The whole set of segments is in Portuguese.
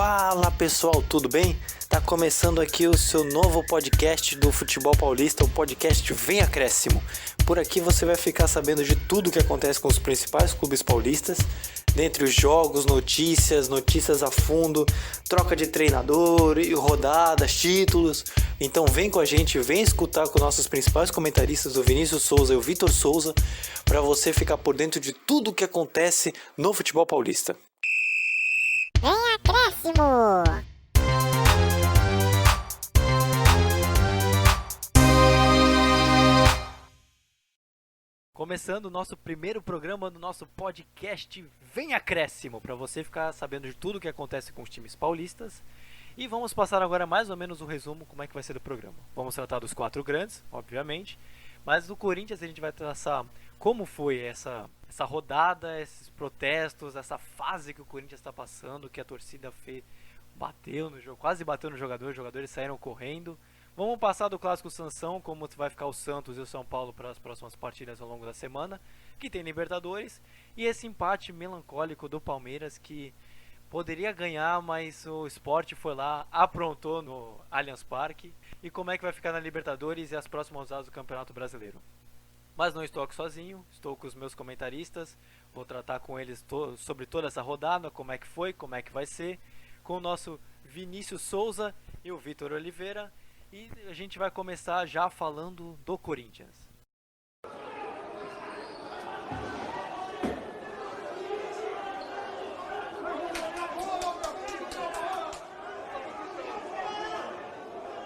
Fala pessoal, tudo bem? Tá começando aqui o seu novo podcast do Futebol Paulista, o podcast Vem Acréscimo. Por aqui você vai ficar sabendo de tudo o que acontece com os principais clubes paulistas, dentre os jogos, notícias a fundo, troca de treinador, rodadas, títulos. Então vem com a gente, vem escutar com nossos principais comentaristas, o Vinícius Souza e o Vitor Souza, para você ficar por dentro de tudo o que acontece no futebol paulista. Vem Acréscimo! Começando o nosso primeiro programa do nosso podcast Vem Acréscimo, para você ficar sabendo de tudo o que acontece com os times paulistas. E vamos passar agora mais ou menos um resumo como é que vai ser o programa. Vamos tratar dos 4 grandes, obviamente, mas do Corinthians a gente vai traçar como foi essa rodada, esses protestos, essa fase que o Corinthians está passando, que a torcida bateu no jogo, quase bateu no jogador, os jogadores saíram correndo. Vamos passar do clássico Sansão, como vai ficar o Santos e o São Paulo para as próximas partidas ao longo da semana, que tem Libertadores, e esse empate melancólico do Palmeiras que poderia ganhar, mas o Sport foi lá, aprontou no Allianz Parque, e como é que vai ficar na Libertadores e as próximas rodadas do Campeonato Brasileiro. Mas não estou aqui sozinho, estou com os meus comentaristas, vou tratar com eles sobre toda essa rodada, como é que foi, como é que vai ser, com o nosso Vinícius Souza e o Vitor Oliveira. E a gente vai começar já falando do Corinthians.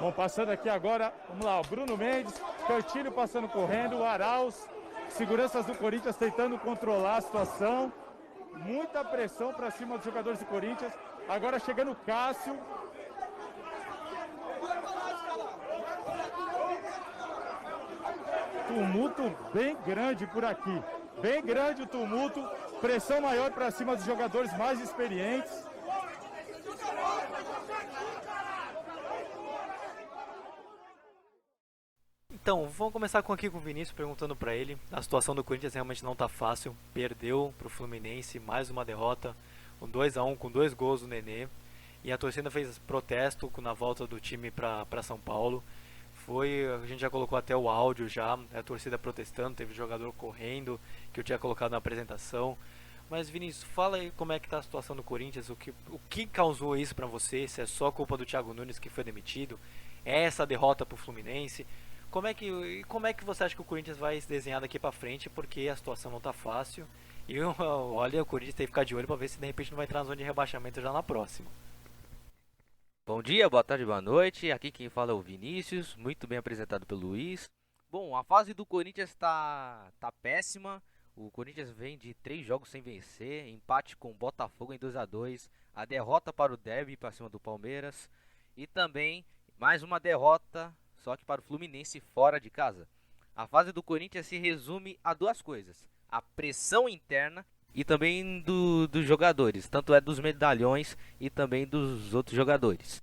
Bom, passando aqui agora, vamos lá, o Bruno Mendes, Cantilho passando correndo, o Arauz, seguranças do Corinthians tentando controlar a situação, muita pressão para cima dos jogadores do Corinthians, agora chegando o Cássio. Tumulto bem grande por aqui, bem grande o tumulto, pressão maior para cima dos jogadores mais experientes. Então, vamos começar aqui com o Vinícius, perguntando para ele. A situação do Corinthians realmente não está fácil, perdeu para o Fluminense, mais uma derrota, um 2-1 com 2 gols do Nenê, e a torcida fez protesto na volta do time para São Paulo. A gente já colocou até o áudio já, a torcida protestando, teve jogador correndo, que eu tinha colocado na apresentação. Mas Vinícius, fala aí como é que tá a situação do Corinthians, o que causou isso pra você, se é só culpa do Thiago Nunes que foi demitido, é essa derrota pro Fluminense, como é que você acha que o Corinthians vai se desenhar daqui pra frente, porque a situação não tá fácil, e olha, o Corinthians tem que ficar de olho pra ver se de repente não vai entrar na zona de rebaixamento já na próxima. Bom dia, boa tarde, boa noite. Aqui quem fala é o Vinícius, muito bem apresentado pelo Luiz. Bom, a fase do Corinthians tá péssima. O Corinthians vem de 3 jogos sem vencer, empate com o Botafogo em 2-2, a derrota para o Derby para cima do Palmeiras e também mais uma derrota, só que para o Fluminense fora de casa. A fase do Corinthians se resume a 2 coisas: a pressão interna e também dos jogadores, tanto é dos medalhões e também dos outros jogadores.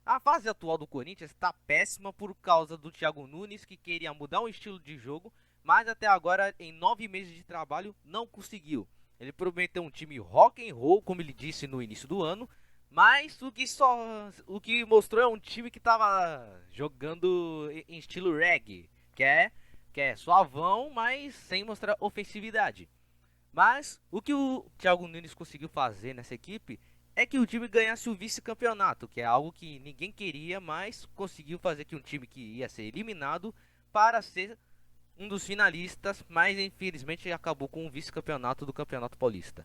A fase atual do Corinthians está péssima por causa do Thiago Nunes, que queria mudar o estilo de jogo, mas até agora, em 9 meses de trabalho, não conseguiu. Ele prometeu um time rock and roll, como ele disse no início do ano, mas o que mostrou é um time que estava jogando em estilo reggae, que é suavão, mas sem mostrar ofensividade. Mas o que o Thiago Nunes conseguiu fazer nessa equipe é que o time ganhasse o vice-campeonato, que é algo que ninguém queria, mas conseguiu fazer que um time que ia ser eliminado para ser um dos finalistas, mas infelizmente acabou com o vice-campeonato do Campeonato Paulista.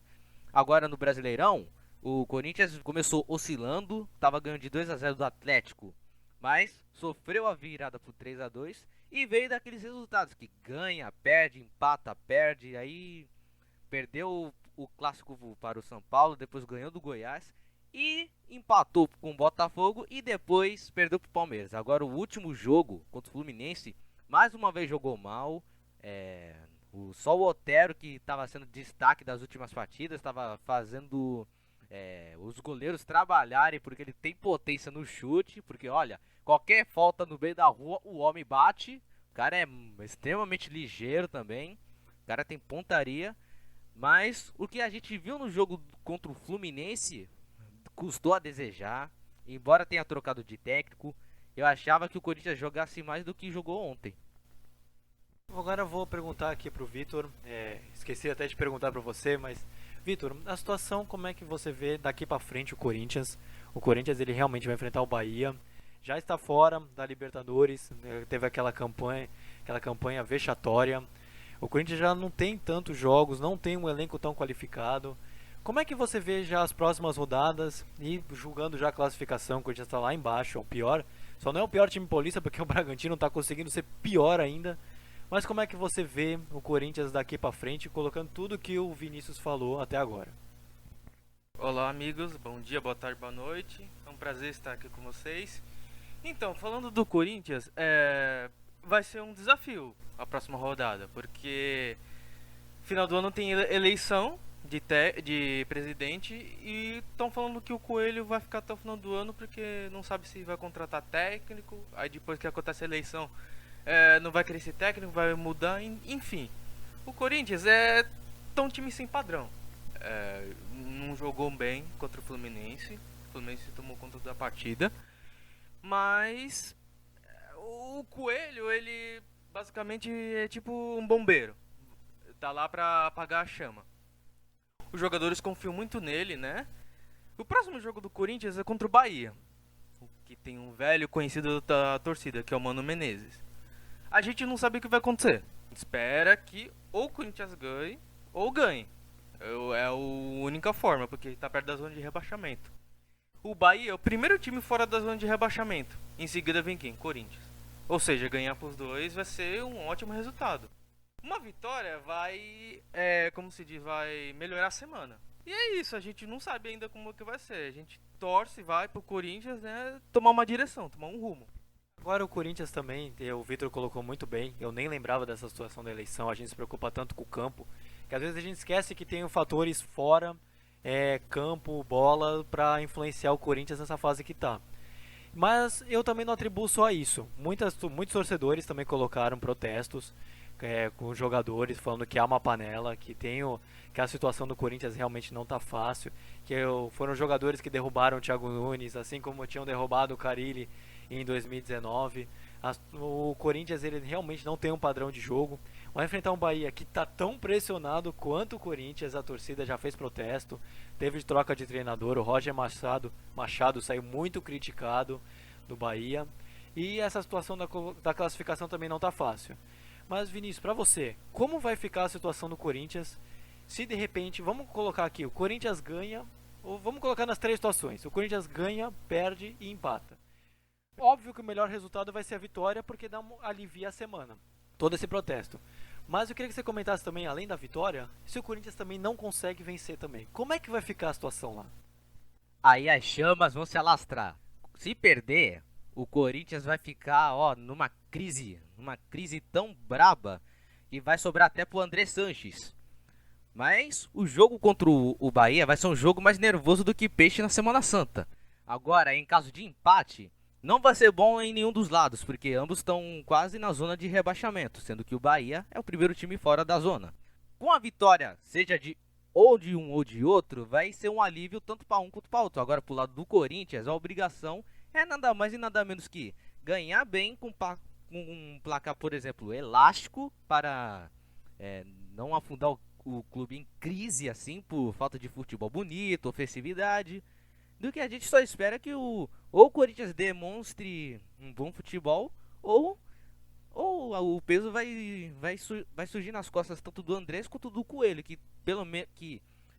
Agora no Brasileirão, o Corinthians começou oscilando, estava ganhando de 2-0 do Atlético, mas sofreu a virada por 3-2 e veio daqueles resultados que ganha, perde, empata, perde, aí perdeu o clássico para o São Paulo, depois ganhou do Goiás e empatou com o Botafogo e depois perdeu para o Palmeiras. Agora o último jogo contra o Fluminense, mais uma vez jogou mal. Só o Otero, que estava sendo destaque das últimas partidas, estava fazendo os goleiros trabalharem, porque ele tem potência no chute, porque olha, qualquer falta no meio da rua o homem bate. O cara é extremamente ligeiro também, o cara tem pontaria. Mas o que a gente viu no jogo contra o Fluminense custou a desejar. Embora tenha trocado de técnico, eu achava que o Corinthians jogasse mais do que jogou ontem. Agora eu vou perguntar aqui pro Vitor, esqueci até de perguntar para você, mas Vitor, a situação, como é que você vê daqui para frente o Corinthians? O Corinthians ele realmente vai enfrentar o Bahia, já está fora da Libertadores, teve aquela campanha vexatória. O Corinthians já não tem tantos jogos, não tem um elenco tão qualificado. Como é que você vê já as próximas rodadas e julgando já a classificação, o Corinthians está lá embaixo, é o pior. Só não é o pior time paulista porque o Bragantino está conseguindo ser pior ainda. Mas como é que você vê o Corinthians daqui pra frente, colocando tudo que o Vinícius falou até agora? Olá amigos, bom dia, boa tarde, boa noite. É um prazer estar aqui com vocês. Então, falando do Corinthians, vai ser um desafio a próxima rodada, porque final do ano tem eleição de presidente e estão falando que o Coelho vai ficar até o final do ano porque não sabe se vai contratar técnico, aí depois que acontece a eleição não vai querer ser técnico, vai mudar, enfim. O Corinthians tá um time sem padrão. Não jogou bem contra o Fluminense. O Fluminense tomou conta da partida. Mas o Coelho, ele basicamente é tipo um bombeiro. Tá lá pra apagar a chama. Os jogadores confiam muito nele, né? O próximo jogo do Corinthians é contra o Bahia, que tem um velho conhecido da torcida, que é o Mano Menezes. A gente não sabe o que vai acontecer. Espera que ou o Corinthians ganhe ou ganhe. É a única forma, porque está perto da zona de rebaixamento. O Bahia é o primeiro time fora da zona de rebaixamento. Em seguida vem quem? Corinthians. Ou seja, ganhar para os dois vai ser um ótimo resultado. Uma vitória vai, como se diz, vai melhorar a semana. E é isso, a gente não sabe ainda como que vai ser. A gente torce, vai pro Corinthians, né, tomar uma direção, tomar um rumo. Agora o Corinthians também, o Vitor colocou muito bem, eu nem lembrava dessa situação da eleição, a gente se preocupa tanto com o campo, que às vezes a gente esquece que tem fatores fora, campo, bola, para influenciar o Corinthians nessa fase que tá. Mas eu também não atribuo só a isso, muitos torcedores também colocaram protestos com os jogadores, falando que há uma panela, que a situação do Corinthians realmente não tá fácil, que foram jogadores que derrubaram o Thiago Nunes, assim como tinham derrubado o Carille em 2019. O Corinthians ele realmente não tem um padrão de jogo. Vai enfrentar um Bahia que está tão pressionado quanto o Corinthians. A torcida já fez protesto, teve troca de treinador. O Roger Machado saiu muito criticado do Bahia. E essa situação da classificação também não está fácil. Mas Vinícius, para você, como vai ficar a situação do Corinthians se de repente, vamos colocar aqui, o Corinthians ganha, ou vamos colocar nas três situações, o Corinthians ganha, perde e empata. Óbvio que o melhor resultado vai ser a vitória, porque alivia a semana, todo esse protesto. Mas eu queria que você comentasse também, além da vitória, se o Corinthians também não consegue vencer também. Como é que vai ficar a situação lá? Aí as chamas vão se alastrar. Se perder, o Corinthians vai ficar numa crise tão braba que vai sobrar até pro André Sanches. Mas o jogo contra o Bahia vai ser um jogo mais nervoso do que Peixe na Semana Santa. Agora, em caso de empate, não vai ser bom em nenhum dos lados, porque ambos estão quase na zona de rebaixamento, sendo que o Bahia é o primeiro time fora da zona. Com a vitória, seja de um ou de outro, vai ser um alívio tanto para um quanto para outro. Agora, pro lado do Corinthians, a obrigação é nada mais e nada menos que ganhar bem com um placar, por exemplo, elástico, para não afundar o clube em crise assim por falta de futebol bonito, ofensividade. Do que a gente só espera que ou o Corinthians demonstre um bom futebol ou o peso vai surgir nas costas tanto do Andrés quanto do Coelho, que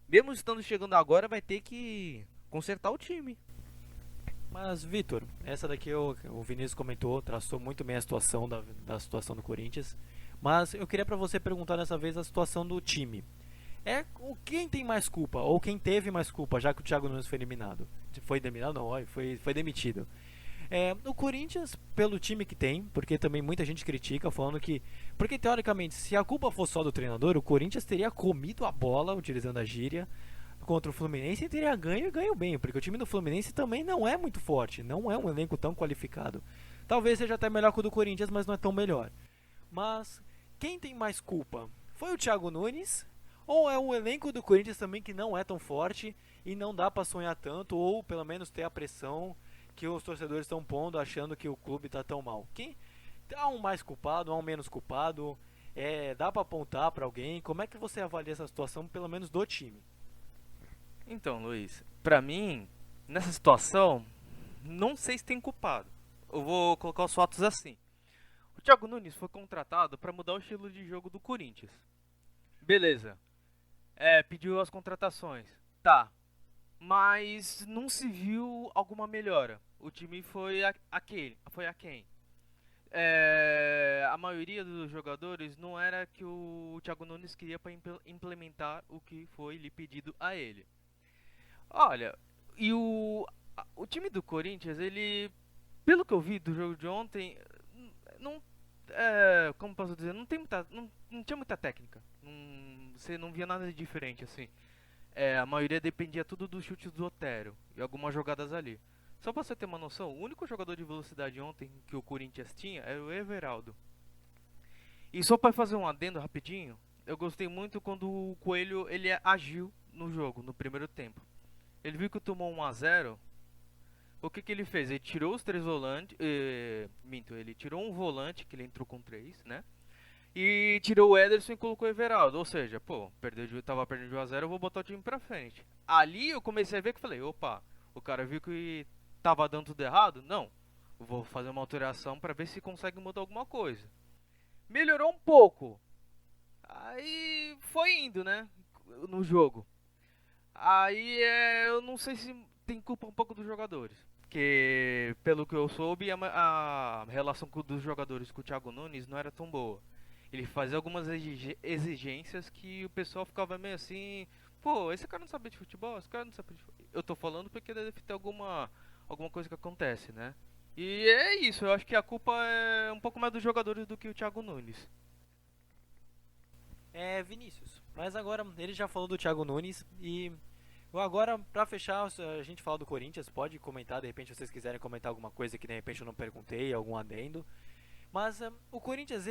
mesmo estando chegando agora vai ter que consertar o time. Mas Vitor, essa daqui o Vinícius comentou, traçou muito bem a situação da situação do Corinthians. Mas eu queria para você perguntar dessa vez a situação do time. Quem tem mais culpa, ou quem teve mais culpa, já que o Thiago Nunes foi eliminado? Foi eliminado? Não, foi demitido. O Corinthians, pelo time que tem, porque também muita gente critica, falando que... Porque, teoricamente, se a culpa fosse só do treinador, o Corinthians teria comido a bola, utilizando a gíria, contra o Fluminense e teria ganho e ganho bem, porque o time do Fluminense também não é muito forte, não é um elenco tão qualificado. Talvez seja até melhor que o do Corinthians, mas não é tão melhor. Mas quem tem mais culpa? Foi o Thiago Nunes Ou é um elenco do Corinthians também que não é tão forte e não dá pra sonhar tanto, ou pelo menos ter a pressão que os torcedores estão pondo achando que o clube tá tão mal. Quem há um mais culpado, há um menos culpado? Dá pra apontar pra alguém? Como é que você avalia essa situação, pelo menos do time? Então, Luiz, pra mim, nessa situação, não sei se tem culpado. Eu vou colocar os fatos assim. O Thiago Nunes foi contratado pra mudar o estilo de jogo do Corinthians. Beleza. Pediu as contratações. Tá. Mas não se viu alguma melhora. O time foi foi aquém. A maioria dos jogadores não era que o Thiago Nunes queria para implementar o que foi lhe pedido a ele. Olha, e o time do Corinthians, ele, pelo que eu vi do jogo de ontem, não, como posso dizer, não tinha muita técnica. Você não via nada de diferente assim. A maioria dependia tudo dos chutes do Otero e algumas jogadas ali. Só pra você ter uma noção, o único jogador de velocidade ontem que o Corinthians tinha era o Everaldo. E só pra fazer um adendo rapidinho, eu gostei muito quando o Coelho ele agiu no jogo, no primeiro tempo. Ele viu que tomou 1 a 0. O que que ele fez? Ele tirou os 3 volantes, ele tirou um volante que ele entrou com 3, né? E tirou o Ederson e colocou o Everaldo. Ou seja, pô, tava perdendo de 1 a 0, eu vou botar o time pra frente. Ali eu comecei a ver que falei, opa, o cara viu que tava dando tudo errado? Não. Eu vou fazer uma alteração pra ver se consegue mudar alguma coisa. Melhorou um pouco. Aí foi indo, né? No jogo. Aí eu não sei se tem culpa um pouco dos jogadores. Porque, pelo que eu soube, a relação dos jogadores com o Thiago Nunes não era tão boa. Ele fazia algumas exigências que o pessoal ficava meio assim, pô, esse cara não sabe de futebol, esse cara não sabe de futebol. Eu tô falando porque deve ter alguma coisa que acontece, né? E é isso, eu acho que a culpa é um pouco mais dos jogadores do que o Thiago Nunes. Vinícius. Mas agora ele já falou do Thiago Nunes e agora pra fechar a gente fala do Corinthians, pode comentar, de repente se vocês quiserem comentar alguma coisa que de repente eu não perguntei, algum adendo. Mas o Corinthians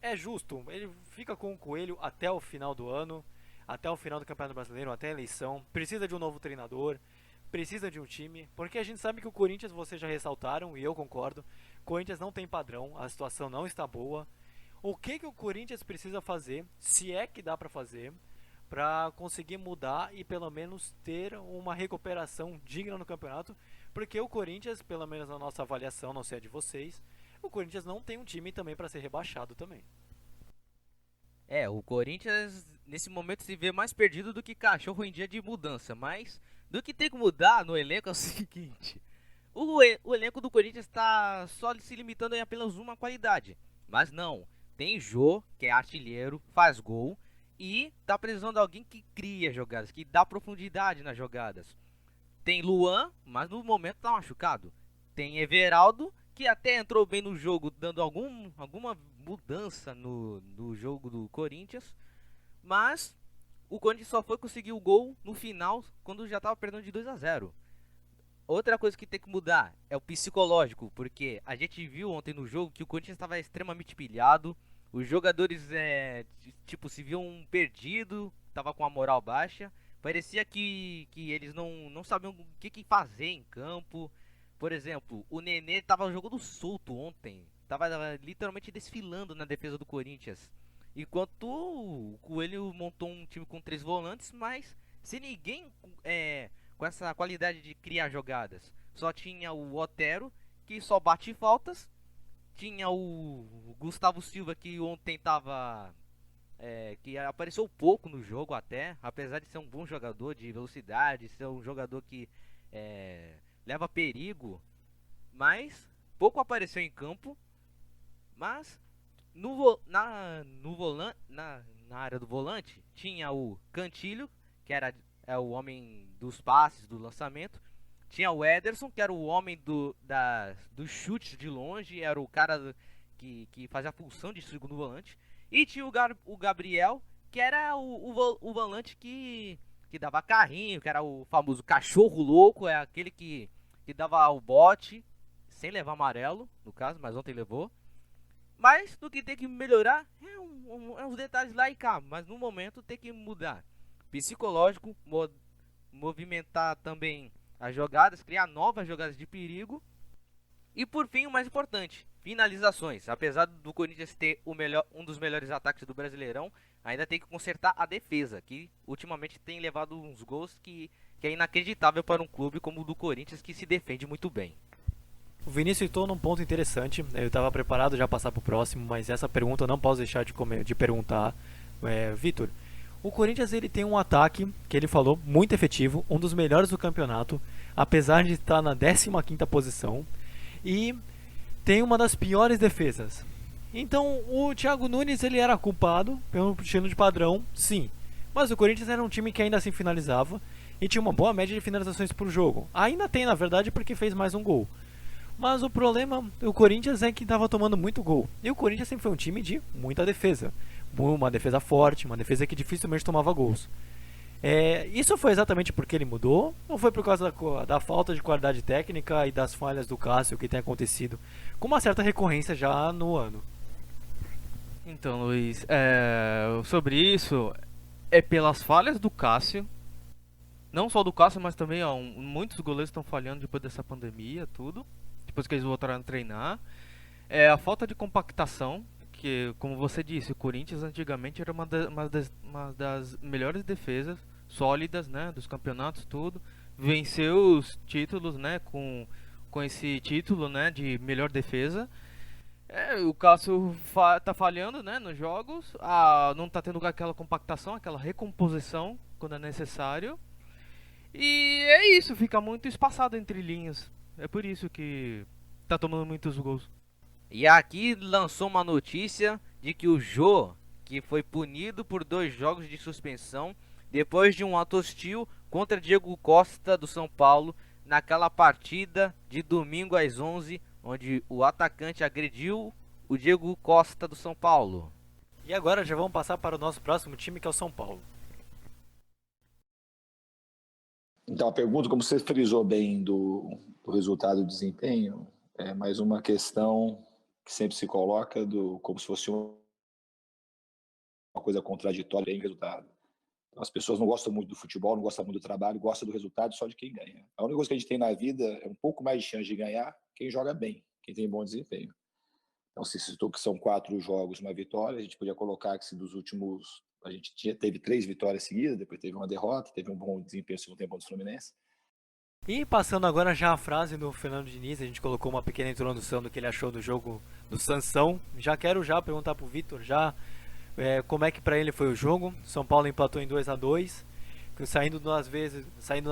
é justo, ele fica com o Coelho até o final do ano, até o final do Campeonato Brasileiro, até a eleição. Precisa de um novo treinador, precisa de um time, porque a gente sabe que o Corinthians, vocês já ressaltaram e eu concordo, o Corinthians não tem padrão, a situação não está boa. O que o Corinthians precisa fazer, se é que dá pra fazer, pra conseguir mudar e pelo menos ter uma recuperação digna no campeonato? Porque o Corinthians, pelo menos na nossa avaliação, não sei a de vocês, o Corinthians não tem um time também pra ser rebaixado também. O Corinthians nesse momento se vê mais perdido do que cachorro em dia de mudança, mas do que tem que mudar no elenco é o seguinte: o elenco do Corinthians está só se limitando em apenas uma qualidade, mas não, tem Jô, que é artilheiro, faz gol e tá precisando de alguém que cria jogadas, que dá profundidade nas jogadas. Tem Luan, mas no momento tá machucado. Tem Everaldo, que até entrou bem no jogo, dando alguma mudança no jogo do Corinthians. Mas o Corinthians só foi conseguir o gol no final, quando já estava perdendo de 2 a 0. Outra coisa que tem que mudar é o psicológico, porque a gente viu ontem no jogo que o Corinthians estava extremamente pilhado. Os jogadores se viam perdidos, tava com a moral baixa. Parecia que eles não sabiam o que fazer em campo. Por exemplo, o Nenê tava jogando solto ontem. Tava literalmente desfilando na defesa do Corinthians. Enquanto o Coelho montou um time com 3 volantes, mas sem ninguém com essa qualidade de criar jogadas. Só tinha o Otero, que só bate faltas. Tinha o Gustavo Silva, que ontem tava... que apareceu pouco no jogo até. Apesar de ser um bom jogador de velocidade, ser um jogador que leva perigo. Mas pouco apareceu em campo. Mas na área do volante tinha o Cantilho, que era o homem dos passes, do lançamento. Tinha o Ederson, que era o homem dos chutes de longe, era o cara que fazia a função de segundo volante. E tinha o Gabriel, que era o volante que dava carrinho, que era o famoso cachorro louco, é aquele que dava o bote, sem levar amarelo, no caso, mas ontem levou. Mas no que tem que melhorar é uns detalhes lá e cá. Mas no momento tem que mudar. Psicológico, movimentar também as jogadas, criar novas jogadas de perigo. E por fim, o mais importante, finalizações. Apesar do Corinthians ter um dos melhores ataques do Brasileirão, ainda tem que consertar a defesa, que ultimamente tem levado uns gols que é inacreditável para um clube como o do Corinthians, que se defende muito bem. O Vinícius citou num ponto interessante. Eu estava preparado já passar para o próximo, mas essa pergunta eu não posso deixar de perguntar. Vitor, o Corinthians ele tem um ataque, que ele falou, muito efetivo, um dos melhores do campeonato, apesar de estar na 15ª posição, e tem uma das piores defesas. Então o Thiago Nunes ele era culpado pelo estilo de padrão, sim, mas o Corinthians era um time que ainda assim finalizava e tinha uma boa média de finalizações por jogo. Ainda tem, na verdade, porque fez mais um gol. Mas o problema do Corinthians é que estava tomando muito gol. E o Corinthians sempre foi um time de muita defesa. Uma defesa forte, uma defesa que dificilmente tomava gols. Isso foi exatamente porque ele mudou? Ou foi por causa da falta de qualidade técnica e das falhas do Cássio que tem acontecido com uma certa recorrência já no ano? Então, Luiz, sobre isso, é pelas falhas do Cássio. Não só do Cássio, mas também muitos goleiros estão falhando depois dessa pandemia, tudo. Depois que eles voltaram a treinar. A falta de compactação, que, como você disse, o Corinthians antigamente era uma das melhores defesas sólidas, né, dos campeonatos, tudo. Venceu os títulos, né, com esse título, né, de melhor defesa. O Cássio tá falhando, né, nos jogos. Não tá tendo aquela compactação, aquela recomposição quando é necessário. E é isso, fica muito espaçado entre linhas. É por isso que tá tomando muitos gols. E aqui lançou uma notícia de que o Jô, que foi punido por 2 jogos de suspensão depois de um ato hostil contra Diego Costa do São Paulo naquela partida de domingo às 11, onde o atacante agrediu o Diego Costa do São Paulo. E agora já vamos passar para o nosso próximo time, que é o São Paulo. Então, a pergunta, como você frisou bem do resultado do desempenho, é mais uma questão que sempre se coloca como se fosse uma coisa contraditória em resultado. Então, as pessoas não gostam muito do futebol, não gostam muito do trabalho, gostam do resultado só de quem ganha. A única coisa que a gente tem na vida é um pouco mais de chance de ganhar quem joga bem, quem tem bom desempenho. Então, se citou que são 4 jogos, uma vitória, a gente podia colocar que se dos últimos... A gente teve 3 vitórias seguidas, depois teve uma derrota, teve um bom desempenho no segundo tempo do Fluminense. E passando agora já a frase do Fernando Diniz, a gente colocou uma pequena introdução do que ele achou do jogo do Sansão. Já quero perguntar pro Vitor como é que para ele foi o jogo. São Paulo empatou em 2-2, saindo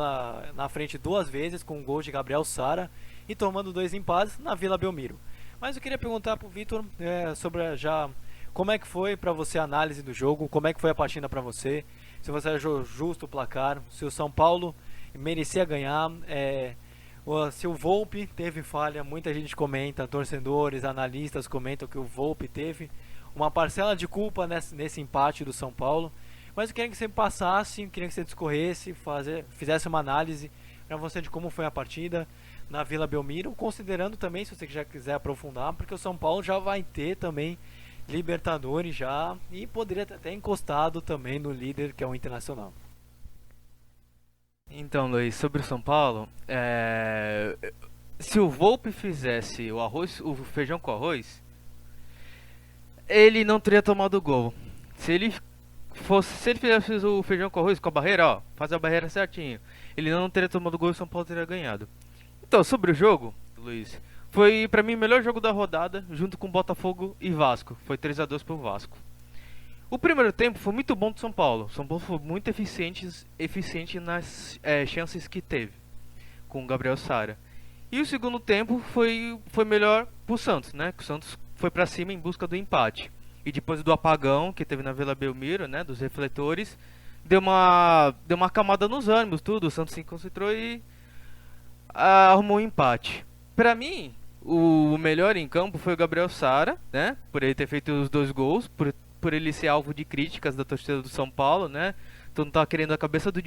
na frente 2 vezes com um gol de Gabriel Sara e tomando 2 empates na Vila Belmiro. Mas eu queria perguntar pro Vitor sobre como é que foi para você a análise do jogo, como é que foi a partida para você, se você achou justo o placar, se o São Paulo merecia ganhar, se o Volpi teve falha. Muita gente comenta, torcedores, analistas comentam que o Volpi teve uma parcela de culpa nesse empate do São Paulo. Mas eu queria que você passasse, queria que você discorresse, fizesse uma análise para você de como foi a partida na Vila Belmiro, considerando também, se você já quiser aprofundar, porque o São Paulo já vai ter também Libertadores já, e poderia ter até encostado também no líder, que é o Internacional. Então, Luiz, sobre o São Paulo, se o Volpi fizesse o feijão com arroz, ele não teria tomado o gol. Se ele fizesse o feijão com arroz com a barreira, fazer a barreira certinho, ele não teria tomado o gol e o São Paulo teria ganhado. Então, sobre o jogo, Luiz, foi pra mim o melhor jogo da rodada, junto com Botafogo e Vasco. Foi 3-2 pro Vasco. O primeiro tempo foi muito bom do São Paulo. São Paulo foi muito eficiente nas chances que teve, com o Gabriel Sara. E o segundo tempo foi melhor pro Santos, né? Que o Santos foi pra cima em busca do empate. E depois do apagão que teve na Vila Belmiro, né? Dos refletores, deu uma camada nos ânimos, tudo. O Santos se concentrou e arrumou um empate. Pra mim, o melhor em campo foi o Gabriel Sara, né? Por ele ter feito os 2 gols, por ele ser alvo de críticas da torcida do São Paulo, né? Então tá querendo a cabeça do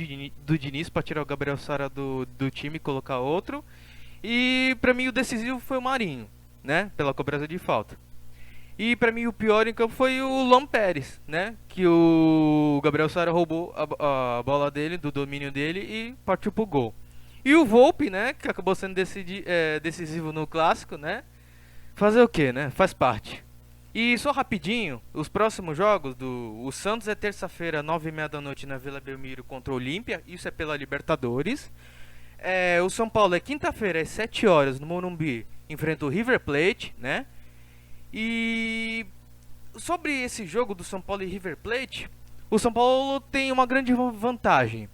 Diniz para tirar o Gabriel Sara do time e colocar outro. E pra mim o decisivo foi o Marinho, né? Pela cobrança de falta. E pra mim o pior em campo foi o Luan Pérez, né? Que o Gabriel Sara roubou a bola dele, do domínio dele e partiu pro gol. E o Volpi, né? Que acabou sendo decisivo no clássico, né? Fazer o que, né? Faz parte. E só rapidinho, os próximos jogos o Santos é terça-feira, 9h30 da noite na Vila Belmiro contra o Olímpia. Isso é pela Libertadores. O São Paulo é quinta-feira, às 7 horas, no Morumbi, enfrenta o River Plate, né? E sobre esse jogo do São Paulo e River Plate, o São Paulo tem uma grande vantagem.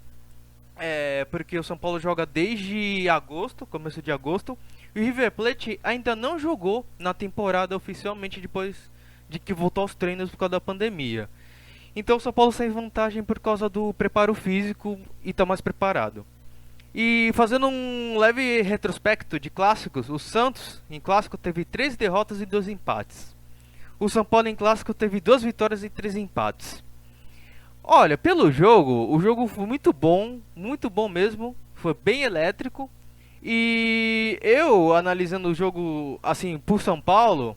Porque o São Paulo joga desde agosto, começo de agosto, e o River Plate ainda não jogou na temporada oficialmente depois de que voltou aos treinos por causa da pandemia. Então o São Paulo tem vantagem por causa do preparo físico e está mais preparado. E fazendo um leve retrospecto de clássicos, o Santos em clássico teve 3 derrotas e 2 empates. O São Paulo em clássico teve 2 vitórias e 3 empates. Olha, pelo jogo, o jogo foi muito bom mesmo, foi bem elétrico. E eu, analisando o jogo assim por São Paulo,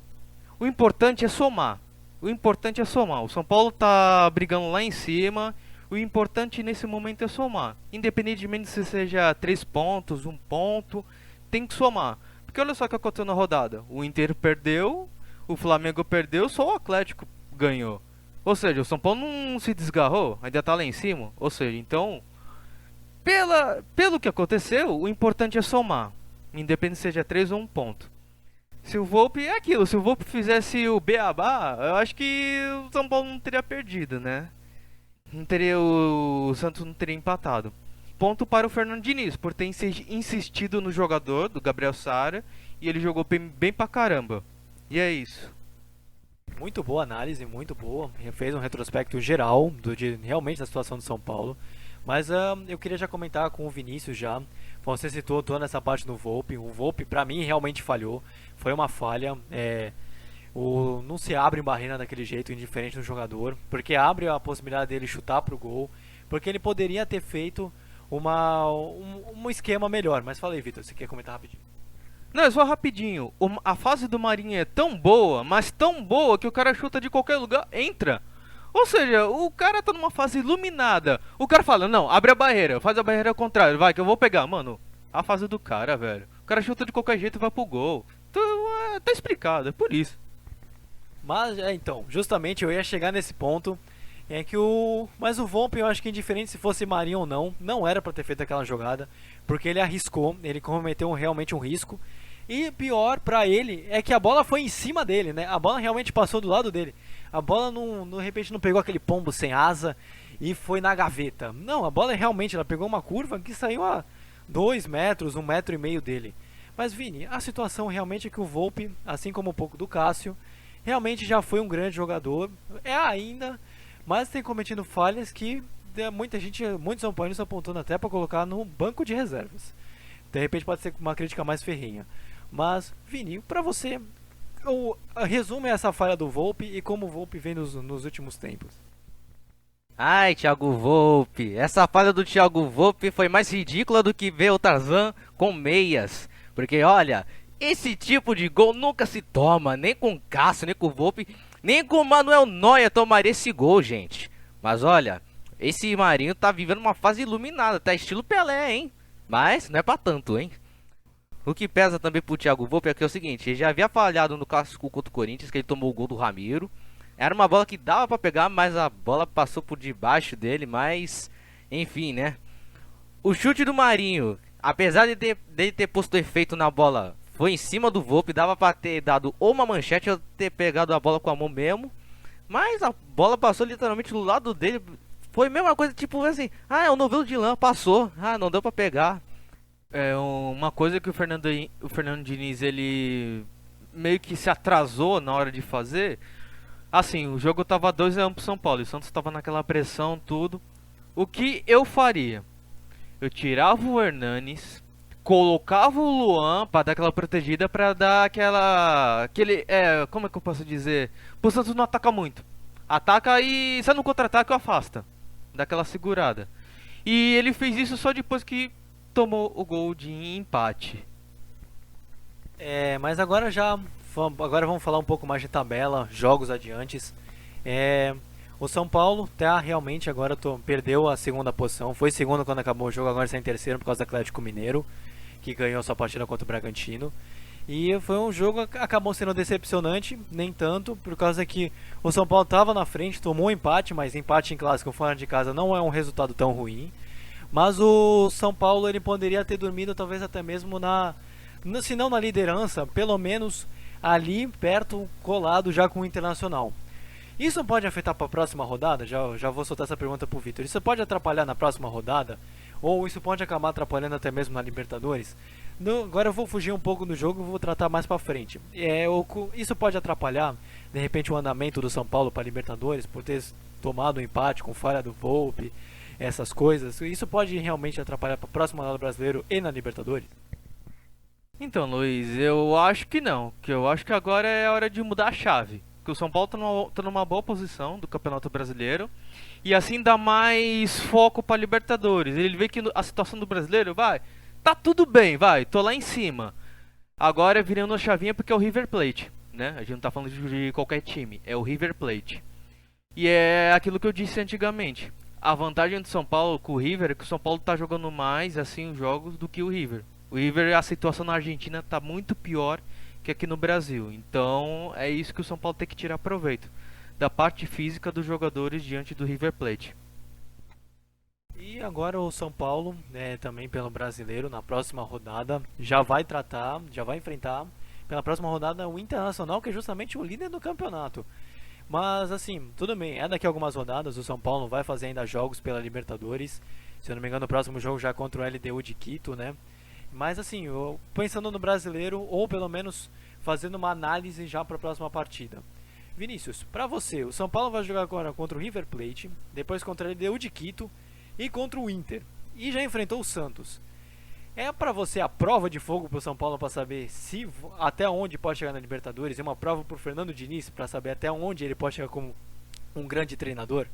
o importante é somar. O São Paulo tá brigando lá em cima. O importante nesse momento é somar. Independentemente se seja 3 pontos, 1 ponto, tem que somar. Porque olha só o que aconteceu na rodada. O Inter perdeu, o Flamengo perdeu, só o Atlético ganhou. Ou seja, o São Paulo não se desgarrou, ainda tá lá em cima. Ou seja, então, pelo que aconteceu, o importante é somar. Independente se seja 3 ou 1 ponto. Se o Volpi é aquilo, se o Volpi fizesse o beabá, eu acho que o São Paulo não teria perdido, né? O Santos não teria empatado. Ponto para o Fernando Diniz, por ter insistido no jogador, do Gabriel Sara, e ele jogou bem pra caramba. E é isso. Muito boa análise, muito boa. Fez um retrospecto geral realmente da situação do São Paulo. Mas eu queria já comentar com o Vinícius já. Você citou toda essa parte do Volpi. O Volpi, pra mim, realmente falhou. Foi uma falha. Não se abre em barreira daquele jeito, indiferente do jogador. Porque abre a possibilidade dele chutar pro gol. Porque ele poderia ter feito um esquema melhor. Mas fala aí, Vitor, você quer comentar rapidinho? Não, é só rapidinho. A fase do Marinho é tão boa, mas tão boa que o cara chuta de qualquer lugar, entra. Ou seja, o cara tá numa fase iluminada. O cara fala, não, abre a barreira, faz a barreira ao contrário, vai que eu vou pegar. Mano, a fase do cara, velho. O cara chuta de qualquer jeito e vai pro gol. Então, tá explicado, é por isso. Mas, então, justamente eu ia chegar nesse ponto. Mas o Volpi, eu acho que indiferente se fosse Marinho ou não era pra ter feito aquela jogada. Porque ele arriscou, ele cometeu realmente um risco. E pior pra ele é que a bola foi em cima dele, né? A bola realmente passou do lado dele. A bola de repente não pegou aquele pombo sem asa e foi na gaveta. Não, a bola realmente ela pegou uma curva que saiu a 2 metros, 1,5 metro dele. Mas Vini, a situação realmente é que o Volpi, assim como um pouco do Cássio, realmente já foi um grande jogador. É ainda, mas tem cometido falhas que muitos São Paulinos apontando até para colocar no banco de reservas. De repente pode ser uma crítica mais ferrenha. Mas, Vini, pra você, resume essa falha do Volpi e como o Volpi vem nos últimos tempos. Ai, Thiago Volpi. Essa falha do Thiago Volpi foi mais ridícula do que ver o Tarzan com meias. Porque, olha, esse tipo de gol nunca se toma. Nem com o Cássio, nem com o Volpi, nem com o Manuel Neuer tomaria esse gol, gente. Mas, olha, esse Marinho tá vivendo uma fase iluminada. Tá estilo Pelé, hein? Mas não é pra tanto, hein? O que pesa também pro Thiago Volpi é que é o seguinte, ele já havia falhado no clássico contra o Corinthians, que ele tomou o gol do Ramiro. Era uma bola que dava pra pegar, mas a bola passou por debaixo dele, mas... Enfim, né? O chute do Marinho, apesar de ter posto efeito na bola, foi em cima do Volpi, dava pra ter dado ou uma manchete ou ter pegado a bola com a mão mesmo. Mas a bola passou literalmente do lado dele. Foi a mesma coisa, tipo assim, é o novelo de lã, passou, não deu pra pegar. É uma coisa que o Fernando Diniz, ele meio que se atrasou na hora de fazer. Assim, o jogo tava 2-1 pro São Paulo, e o Santos tava naquela pressão, tudo. O que eu faria? Eu tirava o Hernanes, colocava o Luan pra dar aquela protegida, pra dar como é que eu posso dizer? Pro Santos não atacar muito. Ataca e sai no contra-ataque ou afasta. Dá aquela segurada. E ele fez isso só depois que tomou o gol de empate. Mas agora vamos falar um pouco mais de tabela, jogos adiantes. O São Paulo tá realmente agora perdeu a segunda posição, foi segundo quando acabou o jogo, agora está em terceiro por causa do Atlético Mineiro, que ganhou sua partida contra o Bragantino. E foi um jogo que acabou sendo decepcionante, nem tanto, por causa que o São Paulo estava na frente, tomou um empate, mas empate em clássico fora de casa não é um resultado tão ruim. Mas o São Paulo ele poderia ter dormido talvez até mesmo se não na liderança, pelo menos ali perto, colado já com o Internacional. Isso pode afetar para a próxima rodada? Já vou soltar essa pergunta para o Vitor. Isso pode atrapalhar na próxima rodada? Ou isso pode acabar atrapalhando até mesmo na Libertadores? Agora eu vou fugir um pouco do jogo e vou tratar mais para frente. Isso pode atrapalhar, de repente, o andamento do São Paulo para a Libertadores, por ter tomado um empate com falha do Volpi, essas coisas. Isso pode realmente atrapalhar para a próxima rodada do Brasileiro e na Libertadores? Então, Luiz, eu acho que não. Que eu acho que agora é hora de mudar a chave. Que o São Paulo tá numa boa posição do Campeonato Brasileiro. E assim dá mais foco para Libertadores. Ele vê que a situação do brasileiro, tá tudo bem, tô lá em cima. Agora é virando a chavinha porque é o River Plate, né? A gente não tá falando de qualquer time, é o River Plate. E é aquilo que eu disse antigamente. A vantagem do São Paulo com o River é que o São Paulo tá jogando mais assim os jogos do que o River. O River, a situação na Argentina tá muito pior que aqui no Brasil. Então é isso que o São Paulo tem que tirar proveito da parte física dos jogadores diante do River Plate. E agora o São Paulo, também pelo Brasileiro, na próxima rodada, já vai enfrentar pela próxima rodada o Internacional, que é justamente o líder do campeonato. Mas assim, tudo bem, daqui a algumas rodadas, o São Paulo vai fazer ainda jogos pela Libertadores. Se eu não me engano, o próximo jogo já é contra o LDU de Quito, né? Mas assim, pensando no Brasileiro, ou pelo menos fazendo uma análise já para a próxima partida. Vinícius, para você, o São Paulo vai jogar agora contra o River Plate, depois contra o LDU de Quito e contra o Inter. E já enfrentou o Santos. É para você a prova de fogo para o São Paulo para saber até onde pode chegar na Libertadores? É uma prova para o Fernando Diniz para saber até onde ele pode chegar como um grande treinador?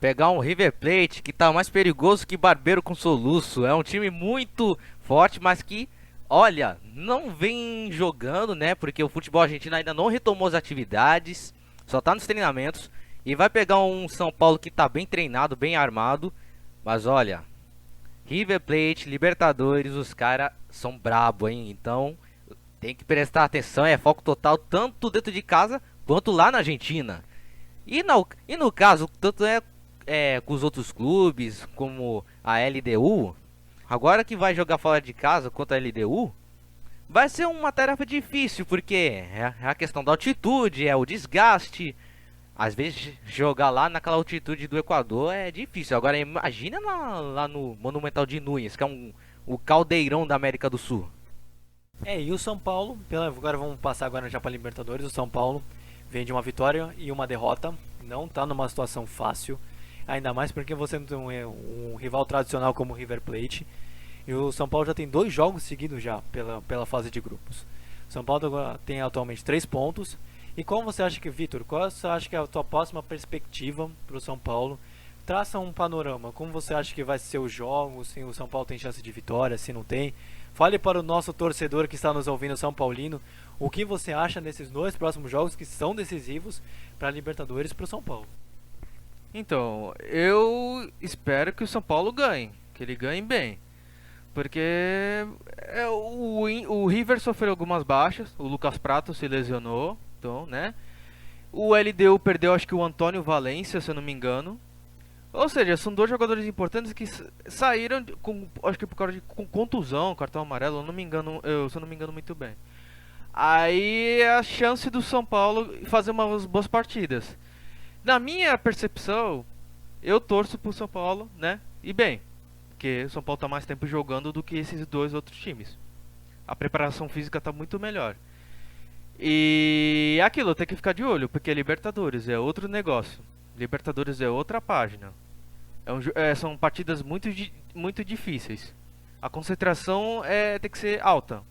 Pegar um River Plate que tá mais perigoso que Barbeiro com Soluço. É um time muito forte, mas que, olha, não vem jogando, né? Porque o futebol argentino ainda não retomou as atividades, só tá nos treinamentos. E vai pegar um São Paulo que tá bem treinado, bem armado. Mas olha, River Plate, Libertadores, os caras são brabo, hein? Então tem que prestar atenção, é foco total tanto dentro de casa quanto lá na Argentina. E no caso, tanto com os outros clubes, como a LDU, agora que vai jogar fora de casa contra a LDU, vai ser uma tarefa difícil, porque é a questão da altitude, é o desgaste. Às vezes jogar lá naquela altitude do Equador é difícil. Agora imagina lá no Monumental de Núñez, que é o caldeirão da América do Sul. E o São Paulo, agora vamos passar agora já para Libertadores. O São Paulo vem de uma vitória e uma derrota, não está numa situação fácil, ainda mais porque você não tem um rival tradicional como o River Plate. E o São Paulo já tem 2 jogos seguidos já pela fase de grupos. O São Paulo tem atualmente 3 pontos. E como você acha Vitor, qual você acha que é a tua próxima perspectiva para o São Paulo? Traça um panorama, como você acha que vai ser os jogos, se o São Paulo tem chance de vitória, se não tem. Fale para o nosso torcedor que está nos ouvindo, São Paulino, o que você acha desses 2 próximos jogos que são decisivos para a Libertadores e para o São Paulo. Então, eu espero que o São Paulo ganhe, que ele ganhe bem. Porque o River sofreu algumas baixas, o Lucas Prato se lesionou, então, né? O LDU perdeu, acho que o Antônio Valência, se eu não me engano. Ou seja, são 2 jogadores importantes que saíram acho que por causa de contusão, cartão amarelo, se eu não me engano muito bem. Aí é a chance do São Paulo fazer umas boas partidas. Na minha percepção, eu torço pro São Paulo, né? E bem, porque o São Paulo tá mais tempo jogando do que esses 2 outros times. A preparação física tá muito melhor. E aquilo, tem que ficar de olho, porque Libertadores é outro negócio. Libertadores é outra página. São partidas muito difíceis. A concentração tem que ser alta.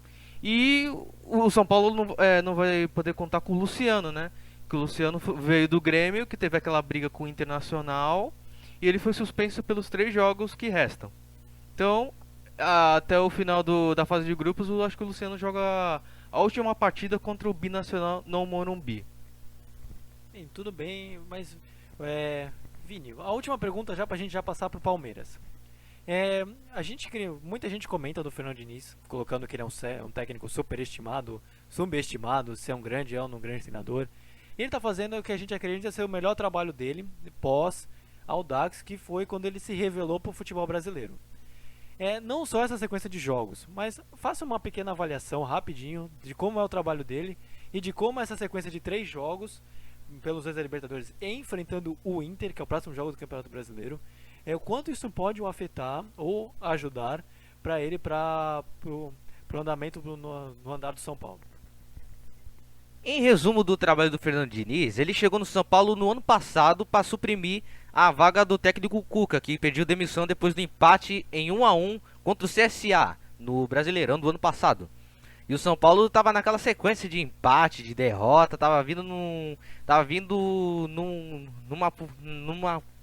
E o São Paulo não vai poder contar com o Luciano, né? Que o Luciano veio do Grêmio, que teve aquela briga com o Internacional. E ele foi suspenso pelos 3 jogos que restam. Então, até o final da fase de grupos, eu acho que o Luciano joga a última partida contra o Binacional no Morumbi. Bem, tudo bem, mas Vini, a última pergunta já pra gente já passar pro Palmeiras. Muita gente comenta do Fernando Diniz, colocando que ele é um técnico superestimado, subestimado, se é um grande ou não grande treinador. E ele tá fazendo o que a gente acredita ser o melhor trabalho dele pós Audax, que foi quando ele se revelou pro futebol brasileiro. Não só essa sequência de jogos, mas faça uma pequena avaliação rapidinho de como é o trabalho dele e de como essa sequência de 3 jogos pelos dois da Libertadores enfrentando o Inter, que é o próximo jogo do Campeonato Brasileiro, o quanto isso pode o afetar ou ajudar para ele pro andamento no andar do São Paulo. Em resumo do trabalho do Fernando Diniz, ele chegou no São Paulo no ano passado para suprimir a vaga do técnico Cuca, que pediu demissão depois do empate em 1-1 contra o CSA no Brasileirão do ano passado. E o São Paulo estava naquela sequência de empate, de derrota, estava vindo numa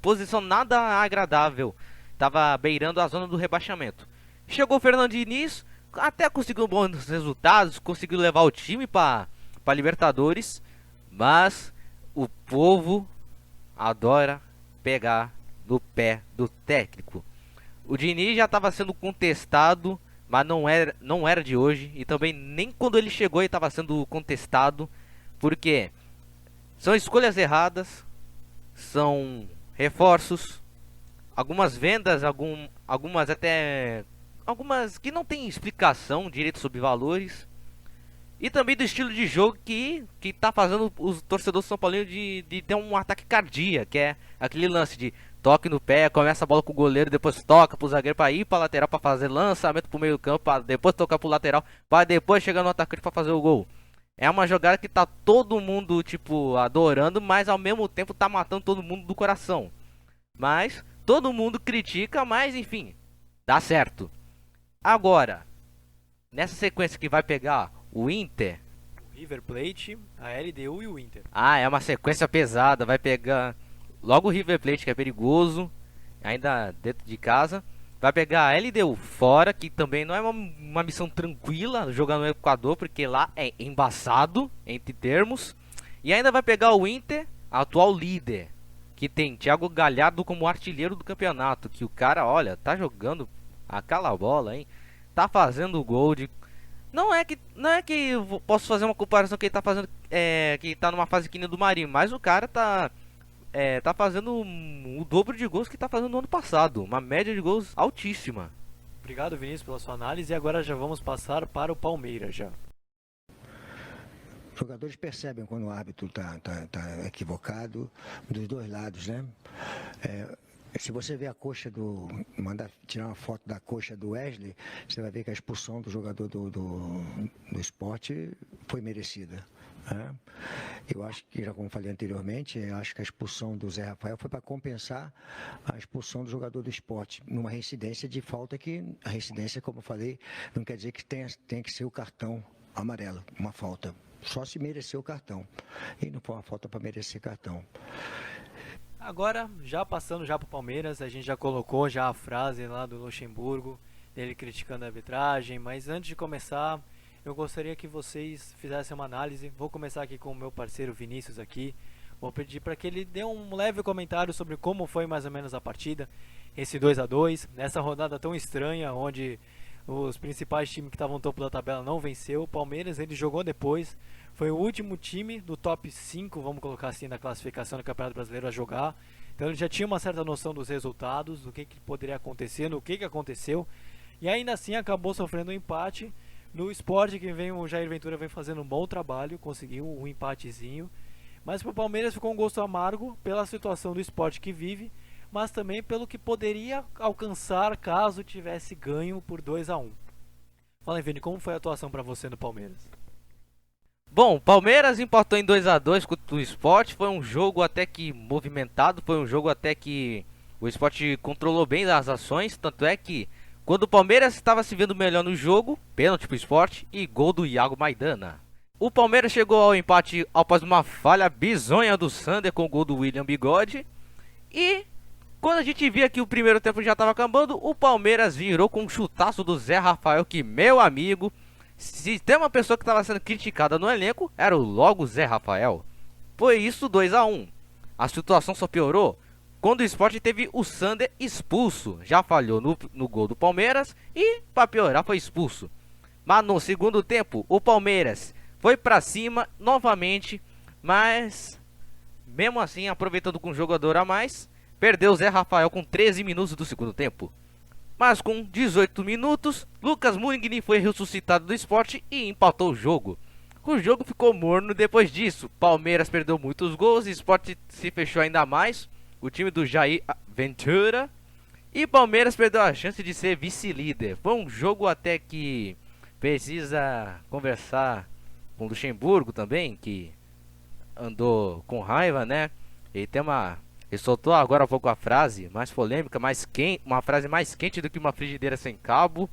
posição nada agradável, estava beirando a zona do rebaixamento. Chegou o Fernando Diniz, até conseguiu bons resultados, conseguiu levar o time para Libertadores, mas o povo adora pegar no pé do técnico. O Diniz já estava sendo contestado, mas não era de hoje, e também nem quando ele chegou ele estava sendo contestado, porque são escolhas erradas, são reforços, algumas vendas, algumas que não tem explicação direito sobre valores, e também do estilo de jogo que tá fazendo os torcedores são paulinos de ter um ataque cardíaco, que é aquele lance de toque no pé, começa a bola com o goleiro, depois toca pro zagueiro para ir para lateral para fazer lançamento pro meio campo, para depois tocar pro lateral, para depois chegar no atacante para fazer o gol. É uma jogada que tá todo mundo tipo adorando, mas ao mesmo tempo tá matando todo mundo do coração. Mas todo mundo critica, mas enfim, dá certo. Agora, nessa sequência que vai pegar o Inter, O River Plate, a LDU e o Inter. é uma sequência pesada, vai pegar logo o River Plate, que é perigoso, ainda dentro de casa. Vai pegar a LDU fora, que também não é uma missão tranquila, jogar no Equador, porque lá é embaçado, entre termos. E ainda vai pegar o Inter, atual líder, que tem Thiago Galhardo como artilheiro do campeonato, que o cara, olha, tá jogando aquela bola, hein? Tá fazendo gol de... Não é que eu posso fazer uma comparação que ele tá fazendo, que tá numa fase que nem do Marinho, mas o cara tá fazendo o dobro de gols que tá fazendo no ano passado, uma média de gols altíssima. Obrigado, Vinícius, pela sua análise. E agora já vamos passar para o Palmeiras já. Os jogadores percebem quando o árbitro tá equivocado, dos dois lados, né? Se você ver a coxa mandar tirar uma foto da coxa do Wesley, você vai ver que a expulsão do jogador do Sport foi merecida. Eu acho que, já como falei anteriormente, acho que a expulsão do Zé Rafael foi para compensar a expulsão do jogador do Sport, numa reincidência de falta que, a reincidência, como eu falei, não quer dizer que tem que ser o cartão amarelo, uma falta. Só se mereceu o cartão. E não foi uma falta para merecer cartão. Agora, já passando já pro Palmeiras, a gente já colocou já a frase lá do Luxemburgo, dele criticando a arbitragem, mas antes de começar, eu gostaria que vocês fizessem uma análise. Vou começar aqui com o meu parceiro Vinícius aqui. Vou pedir para que ele dê um leve comentário sobre como foi mais ou menos a partida, esse 2-2, nessa rodada tão estranha, onde os principais times que estavam no topo da tabela não venceu. O Palmeiras, ele jogou depois, foi o último time do top 5, vamos colocar assim, da classificação do Campeonato Brasileiro a jogar. Então ele já tinha uma certa noção dos resultados, do que poderia acontecer, no que aconteceu. E ainda assim acabou sofrendo um empate no Sport, que o Jair Ventura vem fazendo um bom trabalho, conseguiu um empatezinho. Mas para o Palmeiras ficou um gosto amargo pela situação do Sport que vive, mas também pelo que poderia alcançar caso tivesse ganho por 2-1. Fala aí, Vini, como foi a atuação para você no Palmeiras? Bom, Palmeiras empatou em 2-2 contra o Sport. Foi um jogo até que movimentado, foi um jogo até que o Sport controlou bem as ações. Tanto é que quando o Palmeiras estava se vendo melhor no jogo, pênalti pro Sport e gol do Iago Maidana. O Palmeiras chegou ao empate após uma falha bizonha do Sander com o gol do William Bigode. E Quando a gente via que o primeiro tempo já estava acabando, o Palmeiras virou com um chutaço do Zé Rafael, que, meu amigo, se tem uma pessoa que estava sendo criticada no elenco, era o logo Zé Rafael. Foi isso, 2-1. A situação só piorou quando o Sport teve o Sander expulso. Já falhou no gol do Palmeiras e, para piorar, foi expulso. Mas no segundo tempo, o Palmeiras foi para cima novamente, mas mesmo assim, aproveitando com um jogador a mais, perdeu o Zé Rafael com 13 minutos do segundo tempo. Mas com 18 minutos, Lucas Mugni foi ressuscitado do Sport e empatou o jogo. O jogo ficou morno depois disso. Palmeiras perdeu muitos gols, Sport se fechou ainda mais. O time do Jair Ventura. E Palmeiras perdeu a chance de ser vice-líder. Foi um jogo até que precisa conversar com o Luxemburgo também, que andou com raiva, né? Ele soltou agora há pouco a frase mais polêmica, mais quente, uma frase mais quente do que uma frigideira sem cabo.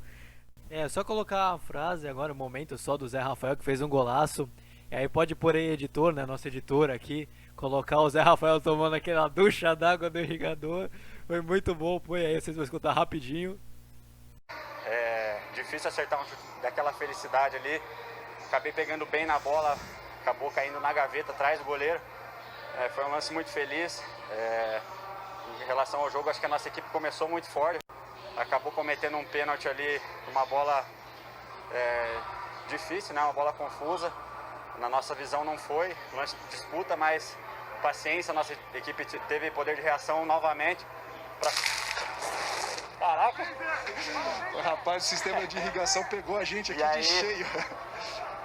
É, só colocar a frase agora, o momento só do Zé Rafael que fez um golaço. E aí pode pôr aí editor, né, nosso editor aqui, colocar o Zé Rafael tomando aquela ducha d'água do irrigador. Foi muito bom, põe aí, vocês vão escutar rapidinho. É difícil acertar um chute daquela felicidade ali. Acabei pegando bem na bola, acabou caindo na gaveta atrás do goleiro. Foi um lance muito feliz. Em relação ao jogo, acho que a nossa equipe começou muito forte. Acabou cometendo um pênalti ali, uma bola difícil, né? Uma bola confusa. Na nossa visão não foi, lance de disputa, mas paciência, nossa equipe teve poder de reação novamente. Caraca! Rapaz, o sistema de irrigação pegou a gente aqui de cheio.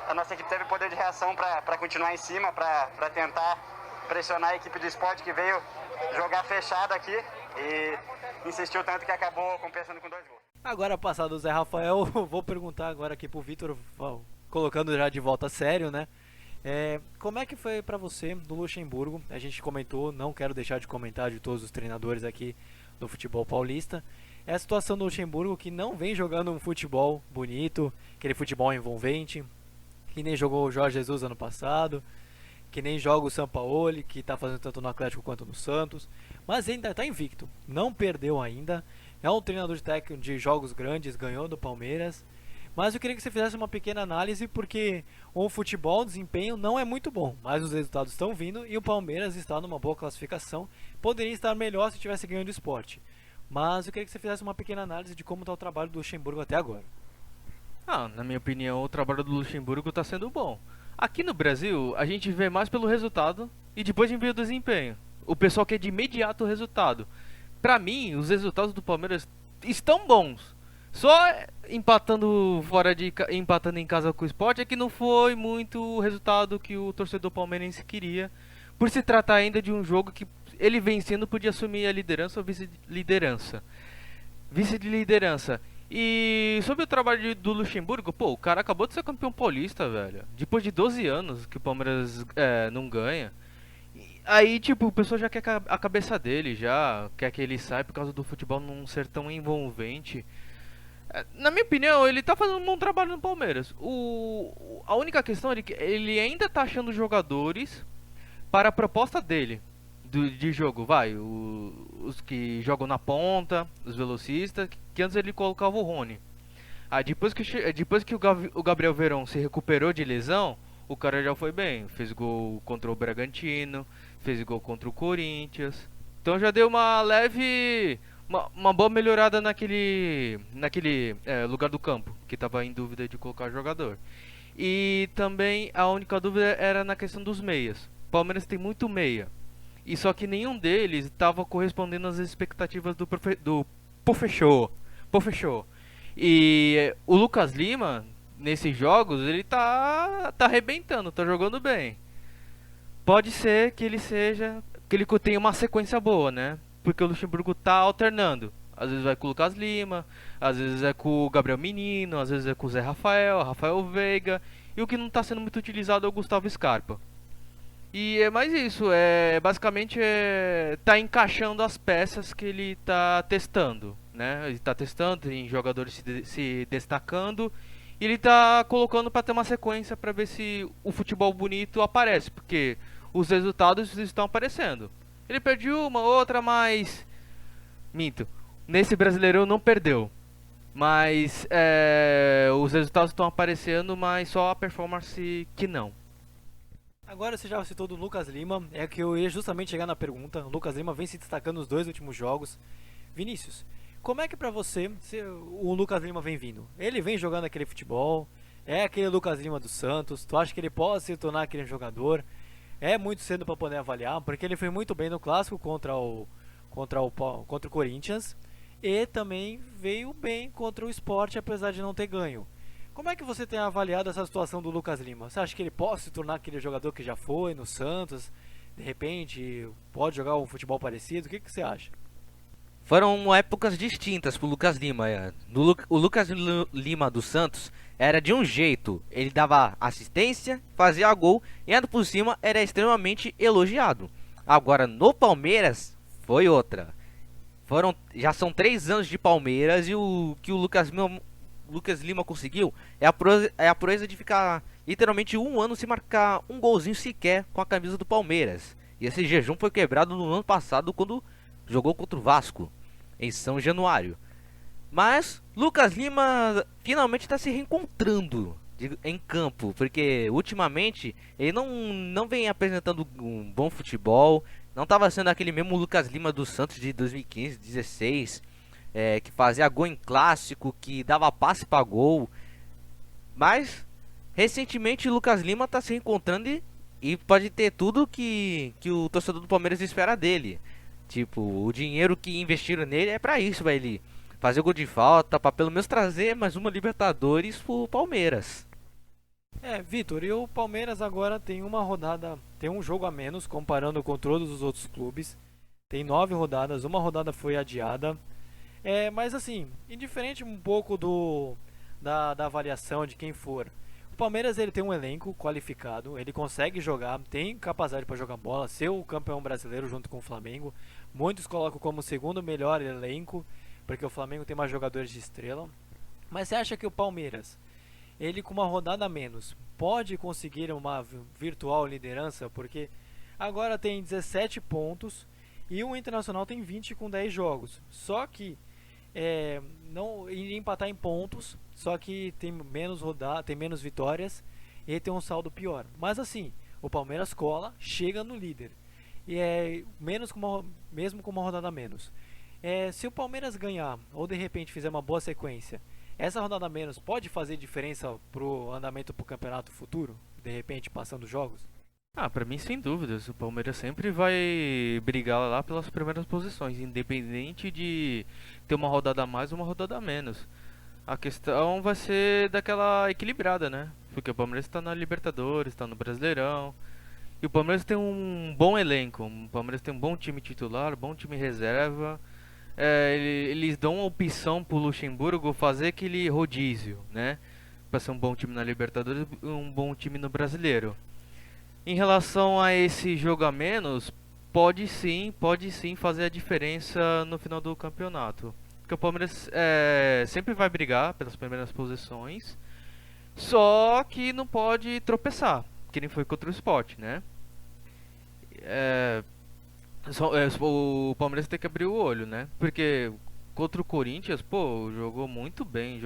A nossa equipe teve poder de reação para continuar em cima, para tentar pressionar a equipe do Sport, que veio jogar fechada aqui e insistiu tanto que acabou compensando com 2 gols. Agora, passado o Zé Rafael, vou perguntar agora aqui pro Vitor, colocando já de volta sério, né? Como é que foi pra você do Luxemburgo? A gente comentou, não quero deixar de comentar de todos os treinadores aqui do futebol paulista. É a situação do Luxemburgo, que não vem jogando um futebol bonito, aquele futebol envolvente, que nem jogou o Jorge Jesus ano passado, que nem joga o Sampaoli, que está fazendo tanto no Atlético quanto no Santos, mas ainda está invicto, não perdeu ainda, é um treinador de técnico de jogos grandes, ganhou do Palmeiras, mas eu queria que você fizesse uma pequena análise, porque o futebol, o desempenho não é muito bom, mas os resultados estão vindo e o Palmeiras está numa boa classificação, poderia estar melhor se tivesse ganho do Sport, mas eu queria que você fizesse uma pequena análise de como está o trabalho do Luxemburgo até agora. Na minha opinião, o trabalho do Luxemburgo está sendo bom. Aqui no Brasil, a gente vê mais pelo resultado e depois vê o desempenho. O pessoal quer de imediato o resultado. Pra mim, os resultados do Palmeiras estão bons. Só empatando empatando em casa com o Sport é que não foi muito o resultado que o torcedor palmeirense queria. Por se tratar ainda de um jogo que ele vencendo podia assumir a liderança ou vice-liderança. Vice-liderança. E sobre o trabalho do Luxemburgo, o cara acabou de ser campeão paulista, velho. Depois de 12 anos que o Palmeiras não ganha. Aí, o pessoal já quer a cabeça dele, já quer que ele saia por causa do futebol não ser tão envolvente. Na minha opinião, ele tá fazendo um bom trabalho no Palmeiras. A única questão é que ele ainda tá achando jogadores para a proposta dele de jogo, os que jogam na ponta, os velocistas, que antes ele colocava o Rony. Depois que o Gabriel Veron se recuperou de lesão, o cara já foi bem, fez gol contra o Bragantino, fez gol contra o Corinthians, então já deu uma leve, uma boa melhorada naquele lugar do campo, que estava em dúvida de colocar jogador. E também a única dúvida era na questão dos meias. O Palmeiras tem muito meia. E só que nenhum deles estava correspondendo às expectativas do Pofechou. E o Lucas Lima, nesses jogos, ele tá arrebentando, tá jogando bem. Pode ser que ele tenha uma sequência boa, né? Porque o Luxemburgo tá alternando. Às vezes vai com o Lucas Lima, às vezes é com o Gabriel Menino, às vezes é com o Zé Rafael Veiga. E o que não tá sendo muito utilizado é o Gustavo Scarpa. E é mais isso, basicamente tá encaixando as peças que ele tá testando, né? Ele tá testando, tem jogadores se destacando, e ele tá colocando para ter uma sequência para ver se o futebol bonito aparece, porque os resultados estão aparecendo. Ele perdeu uma outra, mas Minto. Nesse Brasileirão não perdeu. Mas os resultados estão aparecendo, mas só a performance que não. Agora você já citou do Lucas Lima, é que eu ia justamente chegar na pergunta. O Lucas Lima vem se destacando nos 2 últimos jogos. Vinícius, como é que pra você o Lucas Lima vem vindo? Ele vem jogando aquele futebol, é aquele Lucas Lima do Santos, tu acha que ele pode se tornar aquele jogador? É muito cedo pra poder avaliar, porque ele foi muito bem no clássico contra o Corinthians e também veio bem contra o Sport, apesar de não ter ganho. Como é que você tem avaliado essa situação do Lucas Lima? Você acha que ele pode se tornar aquele jogador que já foi no Santos? De repente, pode jogar um futebol parecido? O que você acha? Foram épocas distintas pro Lucas Lima. O Lucas Lima do Santos era de um jeito. Ele dava assistência, fazia gol e ainda por cima era extremamente elogiado. Agora no Palmeiras foi outra. Já são 3 anos de Palmeiras e o que o Lucas Lima conseguiu é a proeza de ficar literalmente 1 ano sem marcar um golzinho sequer com a camisa do Palmeiras. E esse jejum foi quebrado no ano passado quando jogou contra o Vasco em São Januário. Mas Lucas Lima finalmente está se reencontrando em campo, porque ultimamente ele não vem apresentando um bom futebol. Não estava sendo aquele mesmo Lucas Lima do Santos de 2015, 2016, que fazia gol em clássico, que dava passe para gol. Mas recentemente o Lucas Lima está se reencontrando e pode ter tudo que o torcedor do Palmeiras espera dele. Tipo, o dinheiro que investiram nele é pra isso, vai ele fazer gol de falta, pra pelo menos trazer mais uma Libertadores pro Palmeiras. Vitor, e o Palmeiras agora tem uma rodada, tem um jogo a menos comparando com todos os outros clubes. Tem 9 rodadas, uma rodada foi adiada. Mas assim, indiferente um pouco da avaliação de quem for. O Palmeiras ele tem um elenco qualificado, ele consegue jogar, tem capacidade para jogar bola, ser o campeão brasileiro junto com o Flamengo. Muitos colocam como o segundo melhor elenco, porque o Flamengo tem mais jogadores de estrela. Mas você acha que o Palmeiras, ele com uma rodada a menos, pode conseguir uma virtual liderança? Porque agora tem 17 pontos e o Internacional tem 20 com 10 jogos. Só que não iria empatar em pontos, só que tem menos vitórias e tem um saldo pior. Mas assim, o Palmeiras cola, chega no líder. E mesmo com uma rodada a menos. Se o Palmeiras ganhar ou de repente fizer uma boa sequência, essa rodada a menos pode fazer diferença pro andamento pro campeonato futuro? De repente passando jogos? Pra mim sem dúvidas, o Palmeiras sempre vai brigar lá pelas primeiras posições, independente de ter uma rodada a mais ou uma rodada a menos. A questão vai ser daquela equilibrada, né? Porque o Palmeiras está na Libertadores, está no Brasileirão. E o Palmeiras tem um bom elenco, o Palmeiras tem um bom time titular, bom time reserva. Eles dão a opção pro Luxemburgo fazer aquele rodízio, né? Para ser um bom time na Libertadores e um bom time no Brasileiro. Em relação a esse jogo a menos, pode sim fazer a diferença no final do campeonato. Porque o Palmeiras sempre vai brigar pelas primeiras posições, só que não pode tropeçar, que nem foi contra o Sport, né? O Palmeiras tem que abrir o olho, né? Porque contra o Corinthians, jogou muito bem,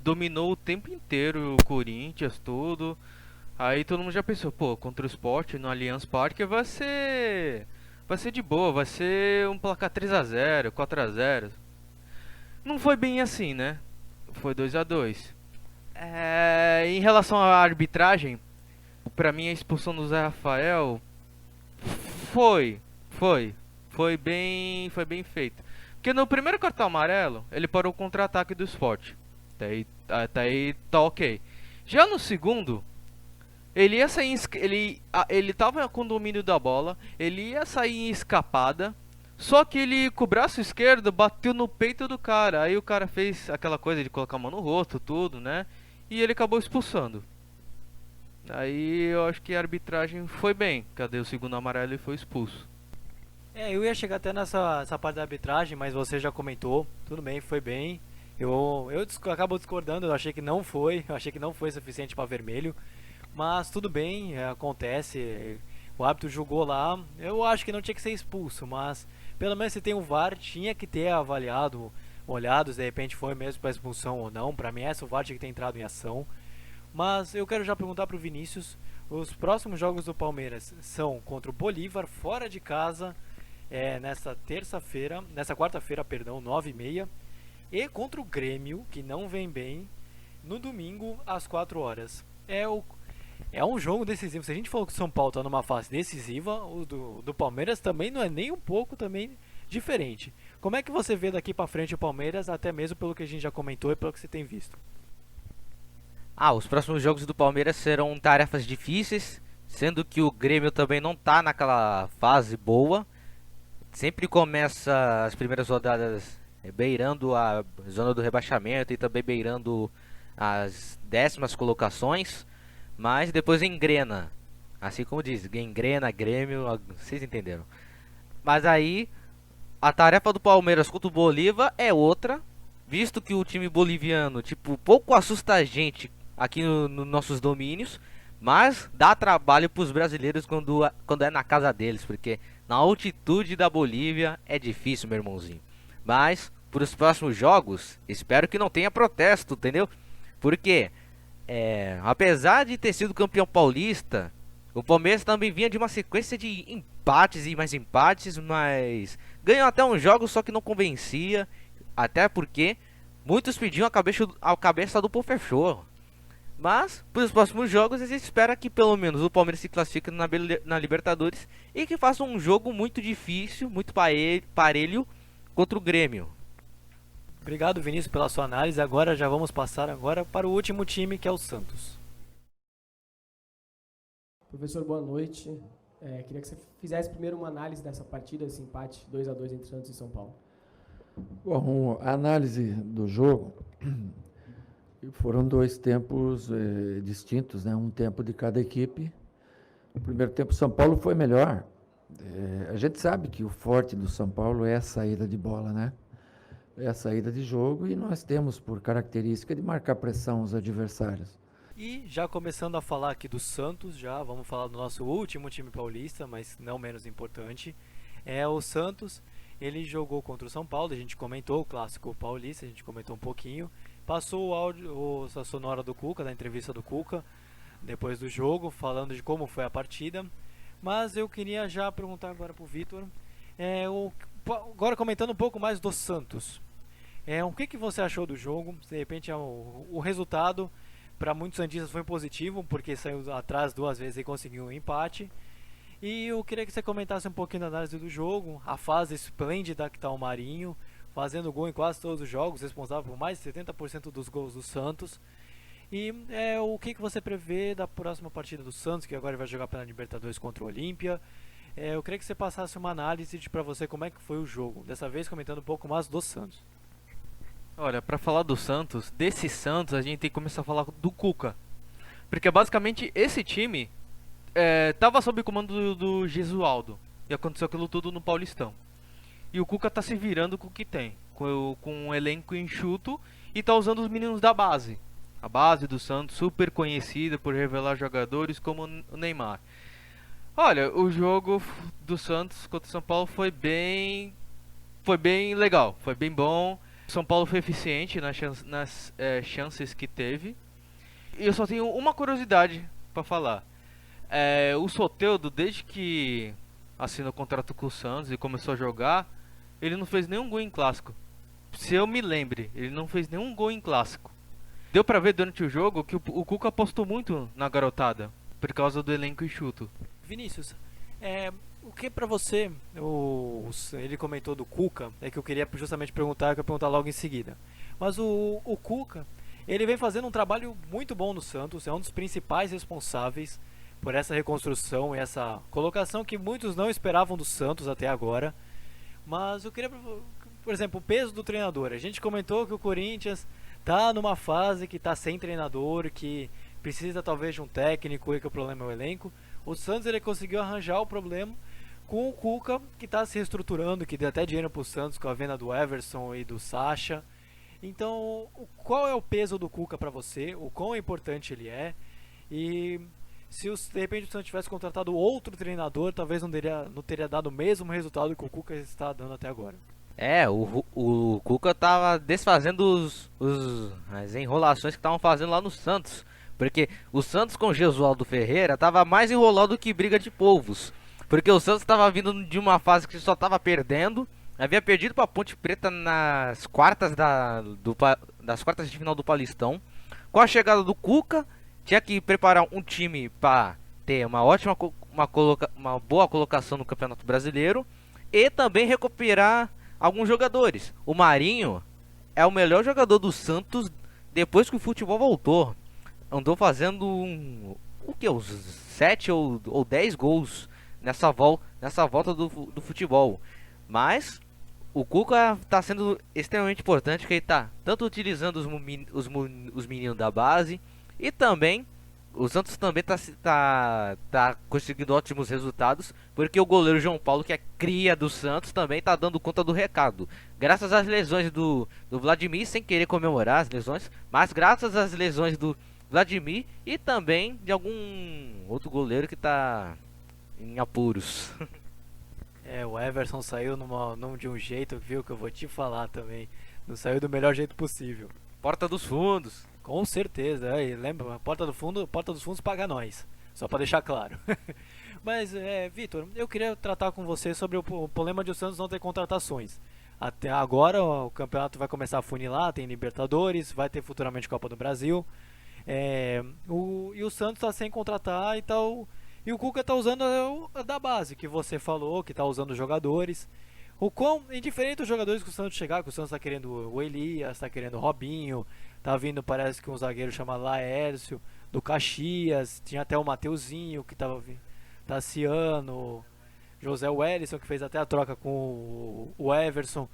dominou o tempo inteiro o Corinthians, tudo. Aí todo mundo já pensou, contra o Sport no Allianz Parque vai ser de boa, vai ser um placar 3-0, 4-0. Não foi bem assim, né? Foi 2-2. Em relação à arbitragem, pra mim a expulsão do Zé Rafael foi bem feito. Porque no primeiro cartão amarelo, ele parou o contra-ataque do Sport. Até aí tá ok. Já no segundo, ele ia sair ele tava com o domínio da bola, ele ia sair em escapada, só que ele com o braço esquerdo bateu no peito do cara. Aí o cara fez aquela coisa de colocar a mão no rosto, tudo, né? E ele acabou expulsando. Aí eu acho que a arbitragem foi bem. Cadê o segundo amarelo e foi expulso. Eu ia chegar até essa parte da arbitragem, mas você já comentou. Tudo bem, foi bem. Eu acabo discordando, eu achei que não foi suficiente para vermelho. Mas tudo bem, acontece. O árbitro julgou lá. Eu acho que não tinha que ser expulso, mas Pelo menos se tem o VAR, tinha que ter avaliado, olhado se de repente foi mesmo para expulsão ou não. Para mim essa o VAR tinha que ter entrado em ação. Mas eu quero já perguntar para o Vinícius, os próximos jogos do Palmeiras são contra o Bolívar fora de casa, nessa quarta-feira, perdão, 9h30, e contra o Grêmio, que não vem bem, no domingo às 4 horas. É um jogo decisivo. Se a gente falou que o São Paulo está numa fase decisiva, o do Palmeiras também não é nem um pouco também diferente. Como é que você vê daqui para frente o Palmeiras, até mesmo pelo que a gente já comentou e pelo que você tem visto? Os próximos jogos do Palmeiras serão tarefas difíceis, sendo que o Grêmio também não está naquela fase boa. Sempre começa as primeiras rodadas beirando a zona do rebaixamento e também beirando as 10ª colocações, mas depois engrena, assim como diz, engrena Grêmio, vocês entenderam. Mas aí a tarefa do Palmeiras contra o Bolívar é outra, visto que o time boliviano pouco assusta a gente aqui nos nossos domínios, mas dá trabalho para os brasileiros quando é na casa deles, porque na altitude da Bolívia é difícil, meu irmãozinho. Mas para os próximos jogos, espero que não tenha protesto, entendeu? Porque apesar de ter sido campeão paulista, o Palmeiras também vinha de uma sequência de empates e mais empates, mas ganhou até uns jogos, só que não convencia, até porque muitos pediam a cabeça do Pô fechou. Mas, para os próximos jogos, a gente espera que pelo menos o Palmeiras se classifique na Libertadores e que faça um jogo muito difícil, muito parelho contra o Grêmio. Obrigado, Vinícius, pela sua análise. Agora já vamos passar para o último time, que é o Santos. Professor, boa noite. Queria que você fizesse primeiro uma análise dessa partida, esse empate 2-2 entre Santos e São Paulo. Bom, a análise do jogo, foram 2 tempos distintos, né? Um tempo de cada equipe. No primeiro tempo, São Paulo foi melhor. A gente sabe que o forte do São Paulo é a saída de bola, né? É a saída de jogo, e nós temos por característica de marcar pressão aos adversários. E já começando a falar aqui do Santos, vamos falar do nosso último time paulista, mas não menos importante. O Santos, ele jogou contra o São Paulo, a gente comentou o clássico paulista, a gente comentou um pouquinho. Passou o áudio, a sonora do Cuca, da entrevista do Cuca, depois do jogo, falando de como foi a partida. Mas eu queria já perguntar agora para o Vitor, agora comentando um pouco mais do Santos. O que você achou do jogo? De repente o resultado para muitos santistas foi positivo, porque saiu atrás 2 vezes e conseguiu um empate. E eu queria que você comentasse um pouquinho da análise do jogo, a fase esplêndida que está o Marinho, fazendo gol em quase todos os jogos, responsável por mais de 70% dos gols do Santos. E o que você prevê da próxima partida do Santos, que agora vai jogar pela Libertadores contra o Olímpia? Eu queria que você passasse uma análise para você como é que foi o jogo, dessa vez comentando um pouco mais do Santos. Olha, para falar do Santos, desse Santos a gente tem que começar a falar do Cuca, porque basicamente esse time estava sob o comando do Gesualdo, e aconteceu aquilo tudo no Paulistão. E o Cuca tá se virando com o que tem, com um elenco enxuto, e tá usando os meninos da base. A base do Santos, super conhecida por revelar jogadores como o Neymar. Olha, o jogo do Santos contra o São Paulo foi bem legal, foi bem bom. São Paulo foi eficiente nas chances que teve. E eu só tenho uma curiosidade para falar. O Soteldo, desde que assinou o contrato com o Santos e começou a jogar, ele não fez nenhum gol em clássico. Se eu me lembre, ele não fez nenhum gol em clássico. Deu pra ver durante o jogo que o Cuca apostou muito na garotada, por causa do elenco enxuto. Vinícius, o que pra você, ele comentou do Cuca, que eu queria justamente perguntar, que eu ia perguntar logo em seguida. Mas o Cuca, ele vem fazendo um trabalho muito bom no Santos, é um dos principais responsáveis por essa reconstrução e essa colocação que muitos não esperavam do Santos até agora. Mas eu queria, por exemplo, o peso do treinador. A gente comentou que o Corinthians tá numa fase que tá sem treinador, que precisa talvez de um técnico e que o problema é o elenco. O Santos ele conseguiu arranjar o problema com o Cuca, que está se reestruturando, que deu até dinheiro para o Santos com a venda do Everson e do Sacha. Então, qual é o peso do Cuca para você? O quão importante ele é? E se de repente o Santos tivesse contratado outro treinador, talvez não teria dado o mesmo resultado que o Cuca está dando até agora. O Cuca tava desfazendo as enrolações que estavam fazendo lá no Santos. Porque o Santos com Gesualdo Ferreira tava mais enrolado do que briga de povos. Porque o Santos tava vindo de uma fase que só tava perdendo. Havia perdido para a Ponte Preta nas quartas das quartas de final do Paulistão. Com a chegada do Cuca, tinha que preparar um time para ter uma boa colocação no Campeonato Brasileiro e também recuperar alguns jogadores. O Marinho é o melhor jogador do Santos depois que o futebol voltou. Andou fazendo uns 7 ou 10 gols nessa volta do futebol. Mas o Cuca está sendo extremamente importante, porque ele está tanto utilizando os meninos da base e também o Santos também tá conseguindo ótimos resultados, porque o goleiro João Paulo, que é cria do Santos, também está dando conta do recado. Graças às lesões do Vladimir, sem querer comemorar as lesões, mas graças às lesões do Vladimir e também de algum outro goleiro que está em apuros. O Everson saiu de um jeito, viu, que eu vou te falar também. Não saiu do melhor jeito possível. Porta dos fundos. Com certeza, lembra? Porta dos fundos paga nós. Só pra deixar claro. Mas, Vitor, eu queria tratar com você sobre o problema de o Santos não ter contratações. Até agora o campeonato vai começar a funilar, tem Libertadores, vai ter futuramente Copa do Brasil. E o Santos está sem contratar e o Cuca está usando a da base, que você falou, que está usando os jogadores. O quão indiferente os jogadores que o Santos chegar, que o Santos está querendo o Elias, está querendo o Robinho, tá vindo, parece que um zagueiro chamado Laércio, do Caxias, tinha até o Mateuzinho que estava Tassiano, José Wellison, que fez até a troca com o Everson.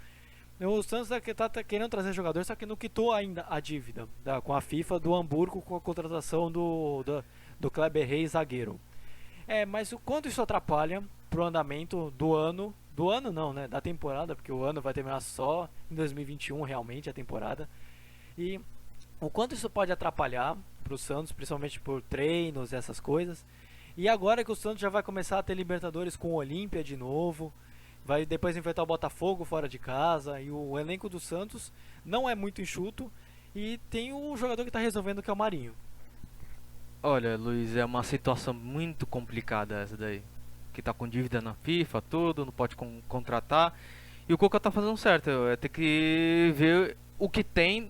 O Santos tá querendo trazer jogadores, só que não quitou ainda a dívida com a FIFA do Hamburgo, com a contratação do Kleber Reis, zagueiro. Mas o quanto isso atrapalha pro andamento do ano não, né, da temporada, porque o ano vai terminar só em 2021 realmente a temporada. E o quanto isso pode atrapalhar pro Santos, principalmente por treinos e essas coisas. E agora que o Santos já vai começar a ter Libertadores com o Olímpia de novo, vai depois enfrentar o Botafogo fora de casa, e o elenco do Santos não é muito enxuto, e tem um jogador que está resolvendo, que é o Marinho. Olha, Luiz, é uma situação muito complicada essa daí. Que tá com dívida na FIFA, tudo, não pode contratar. E o Cuca tá fazendo certo, é ter que ver o que tem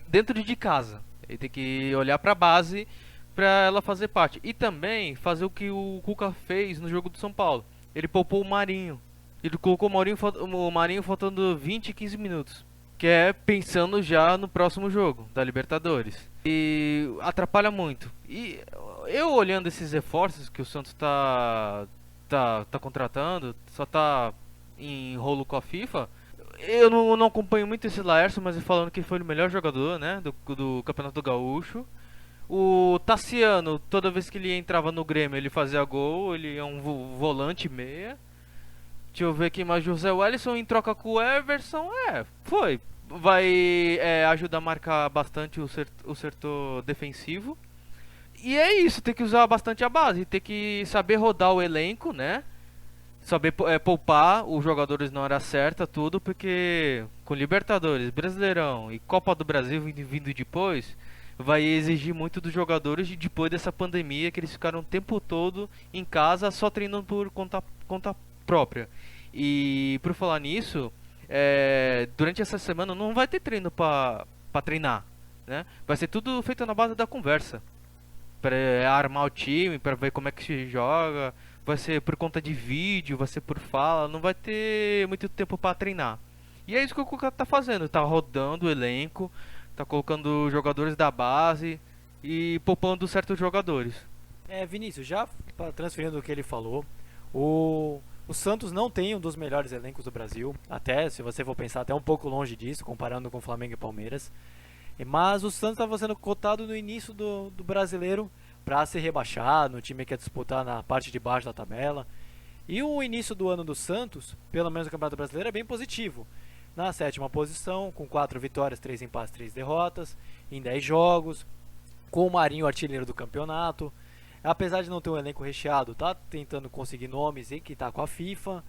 dentro de casa. Ele tem que olhar pra base pra ela fazer parte. E também fazer o que o Cuca fez no jogo do São Paulo. Ele poupou o Marinho. Ele colocou o Marinho faltando 20, 15 minutos. Que é pensando já no próximo jogo da Libertadores. E atrapalha muito. E eu olhando esses reforços que o Santos tá contratando, só tá em rolo com a FIFA. Eu não acompanho muito esse Laércio, mas falando que foi o melhor jogador, né, do Campeonato Gaúcho. O Tassiano, toda vez que ele entrava no Grêmio, ele fazia gol. Ele é um volante meia. Deixa eu ver aqui mais. José Wellison em troca com o Everson. Vai ajudar a marcar bastante o setor defensivo. E é isso, tem que usar bastante a base. Tem que saber rodar o elenco, né? Saber poupar os jogadores na hora certa, tudo. Porque com Libertadores, Brasileirão e Copa do Brasil vindo depois, vai exigir muito dos jogadores depois dessa pandemia, que eles ficaram o tempo todo em casa só treinando por conta própria. E por falar nisso, durante essa semana não vai ter treino pra treinar, né? Vai ser tudo feito na base da conversa, para armar o time, para ver como é que se joga. Vai ser por conta de vídeo, vai ser por fala, não vai ter muito tempo para treinar. E é isso que o Cuca tá fazendo, tá rodando o elenco, tá colocando jogadores da base e poupando certos jogadores. Vinícius, já transferindo o que ele falou, o Santos não tem um dos melhores elencos do Brasil, até se você for pensar, até um pouco longe disso, comparando com Flamengo e Palmeiras. Mas o Santos estava sendo cotado no início do Brasileiro para ser rebaixado, no time que ia disputar na parte de baixo da tabela. E o início do ano do Santos, pelo menos no Campeonato Brasileiro, é bem positivo. Na 7ª posição, com 4 vitórias, 3 empates, 3 derrotas, em 10 jogos, com o Marinho artilheiro do campeonato. apesar de não ter um elenco recheado, tá tentando conseguir nomes e que tá com a FIFA.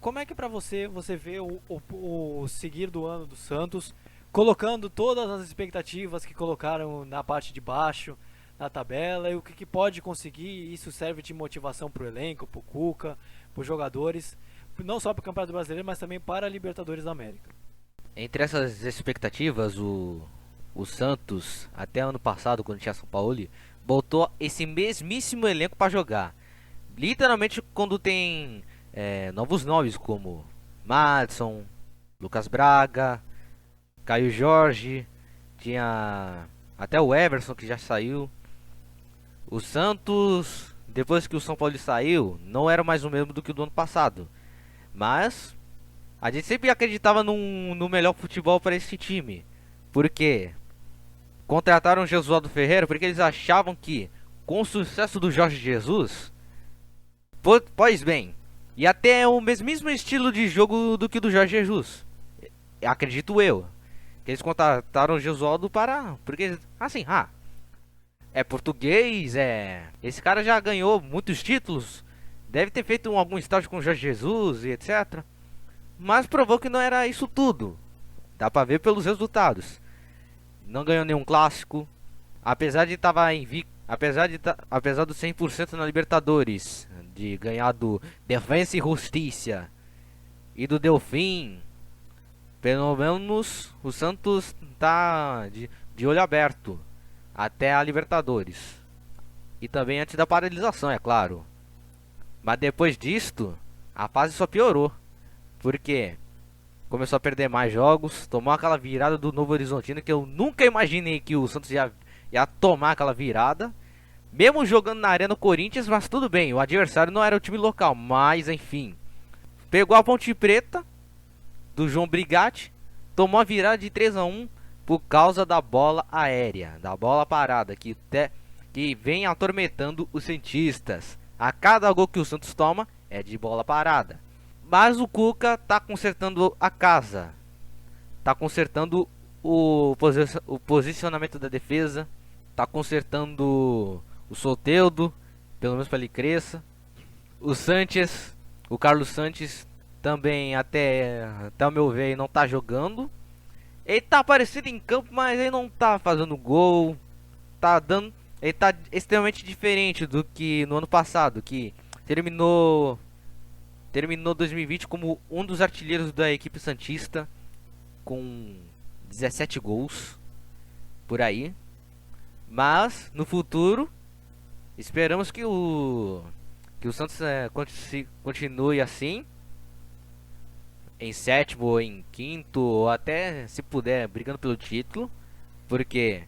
Como é que pra você vê o seguir do ano do Santos, colocando todas as expectativas que colocaram na parte de baixo, na tabela, e o que pode conseguir? Isso serve de motivação pro elenco, pro Cuca, pros jogadores, não só pro Campeonato Brasileiro, mas também para a Libertadores da América. Entre essas expectativas, o Santos, até ano passado, quando tinha São Paulo, botou esse mesmíssimo elenco para jogar. Literalmente, quando tem novos nomes como Madison, Lucas Braga, Caio Jorge, tinha até o Everson que já saiu. O Santos, depois que o São Paulo saiu, não era mais o mesmo do que o do ano passado. Mas a gente sempre acreditava no melhor futebol para esse time. Por quê? Contrataram o Jesualdo Ferreira porque eles achavam que, com o sucesso do Jorge Jesus, pois bem, e até o mesmo estilo de jogo do que do Jorge Jesus, acredito eu, que eles contrataram o Jesualdo porque, assim, é português, esse cara já ganhou muitos títulos, deve ter feito algum estágio com o Jorge Jesus e etc. Mas provou que não era isso tudo, dá pra ver pelos resultados. Não ganhou nenhum clássico, apesar de estar invicto, apesar do 100% na Libertadores, de ganhar do Defensa e Justiça e do Delfim. Pelo menos o Santos tá de olho aberto até a Libertadores. E também antes da paralisação, é claro. Mas depois disto, a fase só piorou. Porque começou a perder mais jogos, tomou aquela virada do Novo Horizontino, que eu nunca imaginei que o Santos ia tomar aquela virada. Mesmo jogando na Arena Corinthians, mas tudo bem, o adversário não era o time local, mas enfim. Pegou a Ponte Preta, do João Brigatti, tomou a virada de 3-1 por causa da bola aérea, da bola parada, que vem atormentando os santistas. A cada gol que o Santos toma é de bola parada. Mas o Cuca tá consertando a casa, tá consertando o posicionamento da defesa, tá consertando o Soteldo, pelo menos para ele cresça. O Carlos Sanches também, até o meu ver, não tá jogando. Ele tá aparecendo em campo, mas ele não tá fazendo gol. Ele tá extremamente diferente do que no ano passado, que terminou 2020 como um dos artilheiros da equipe santista, com 17 gols por aí. Mas no futuro esperamos que o Santos continue assim, em sétimo ou em quinto, ou até, se puder, brigando pelo título, porque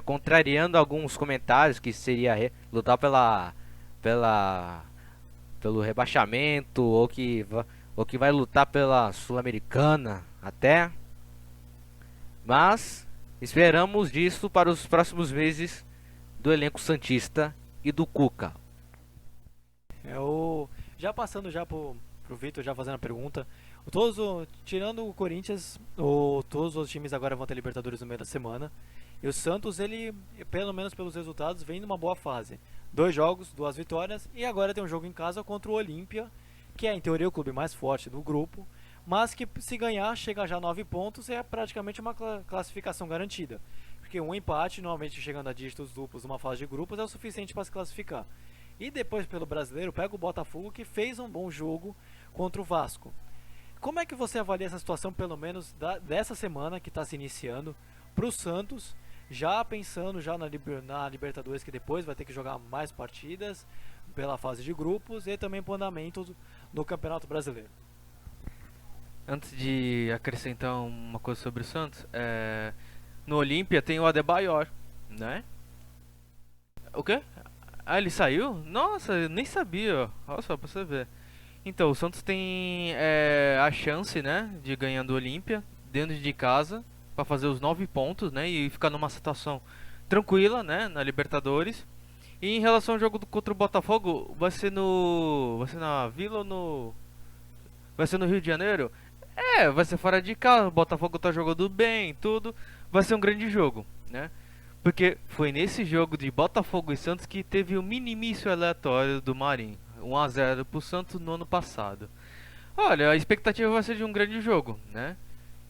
contrariando alguns comentários que seria lutar pelo rebaixamento, ou que vai lutar pela Sul-Americana até. Mas esperamos disso para os próximos meses do elenco santista e do Cuca. Já passando já pro Vitor, já fazendo a pergunta. Tirando o Corinthians, todos os times agora vão ter Libertadores no meio da semana. E o Santos, ele, pelo menos pelos resultados, vem numa boa fase. 2 jogos, 2 vitórias, e agora tem um jogo em casa contra o Olímpia, que é em teoria o clube mais forte do grupo, mas que se ganhar, chega já a 9 pontos, é praticamente uma classificação garantida. Porque um empate, normalmente chegando a dígitos duplos numa fase de grupos, é o suficiente para se classificar. E depois, pelo brasileiro, pega o Botafogo, que fez um bom jogo contra o Vasco. Como é que você avalia essa situação, pelo menos dessa semana que está se iniciando, para o Santos, já pensando na Libertadores, que depois vai ter que jogar mais partidas pela fase de grupos, e também para o andamento no Campeonato Brasileiro? Antes de acrescentar uma coisa sobre o Santos, no Olímpia tem o Adebayor, né? O quê? Ah, ele saiu? Nossa, eu nem sabia. Olha só, pra você ver. Então, o Santos tem a chance, né, de ganhar do Olímpia dentro de casa, para fazer os 9 pontos, né, e ficar numa situação tranquila, né, na Libertadores. E em relação ao jogo contra o Botafogo, vai ser na Vila ou vai ser no Rio de Janeiro? Vai ser fora de casa. O Botafogo tá jogando bem, tudo. Vai ser um grande jogo, né? Porque foi nesse jogo de Botafogo e Santos que teve o minimício aleatório do Marinho. 1 a 0 pro Santos no ano passado. Olha, a expectativa vai ser de um grande jogo, né?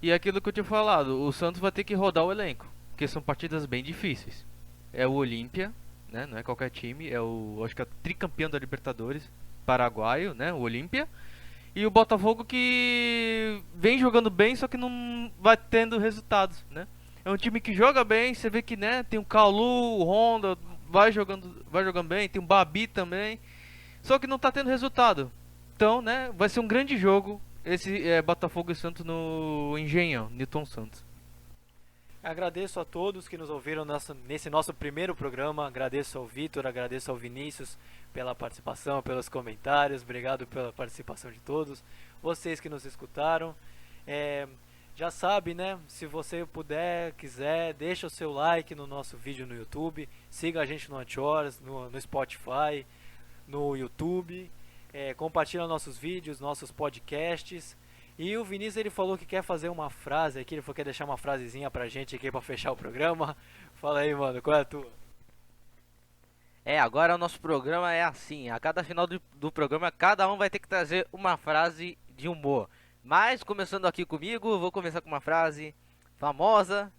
E é aquilo que eu tinha falado, o Santos vai ter que rodar o elenco, porque são partidas bem difíceis. É o Olímpia, né? Não é qualquer time, é o, acho que é o tricampeão da Libertadores, paraguaio, né? O Olímpia. E o Botafogo que vem jogando bem, só que não vai tendo resultados, né? É um time que joga bem, você vê que, né, tem o Calu, o Honda, vai jogando bem, tem o Babi também, só que não tá tendo resultado. Então, né, vai ser um grande jogo esse Botafogo e Santos no Engenhão, Newton Santos. Agradeço a todos que nos ouviram nesse nosso primeiro programa. Agradeço ao Vitor, agradeço ao Vinícius pela participação, pelos comentários. Obrigado pela participação de todos. Vocês que nos escutaram. Já sabe, né? Se você puder, quiser, deixa o seu like no nosso vídeo no YouTube. Siga a gente no Anchors, no Spotify, no YouTube. Compartilha nossos vídeos, nossos podcasts. E o Vinícius, ele falou que quer fazer uma frase aqui. Ele falou que quer deixar uma frasezinha pra gente aqui pra fechar o programa. Fala aí, mano, qual é a tua? Agora o nosso programa é assim. A cada final do programa, cada um vai ter que trazer uma frase de humor. Mas, começando aqui comigo, vou começar com uma frase famosa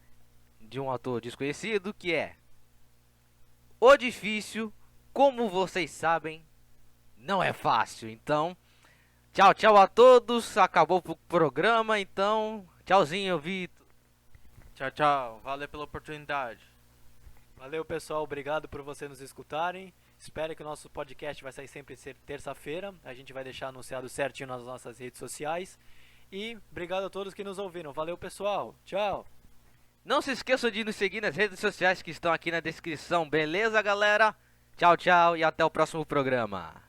de um ator desconhecido, que é: o difícil, como vocês sabem, não é fácil. Então, tchau, tchau a todos. Acabou o programa, então, tchauzinho, Vitor. Tchau, tchau. Valeu pela oportunidade. Valeu, pessoal. Obrigado por vocês nos escutarem. Espero que o nosso podcast vai sair sempre terça-feira. A gente vai deixar anunciado certinho nas nossas redes sociais. E obrigado a todos que nos ouviram. Valeu, pessoal. Tchau. Não se esqueçam de nos seguir nas redes sociais que estão aqui na descrição. Beleza, galera? Tchau, tchau e até o próximo programa.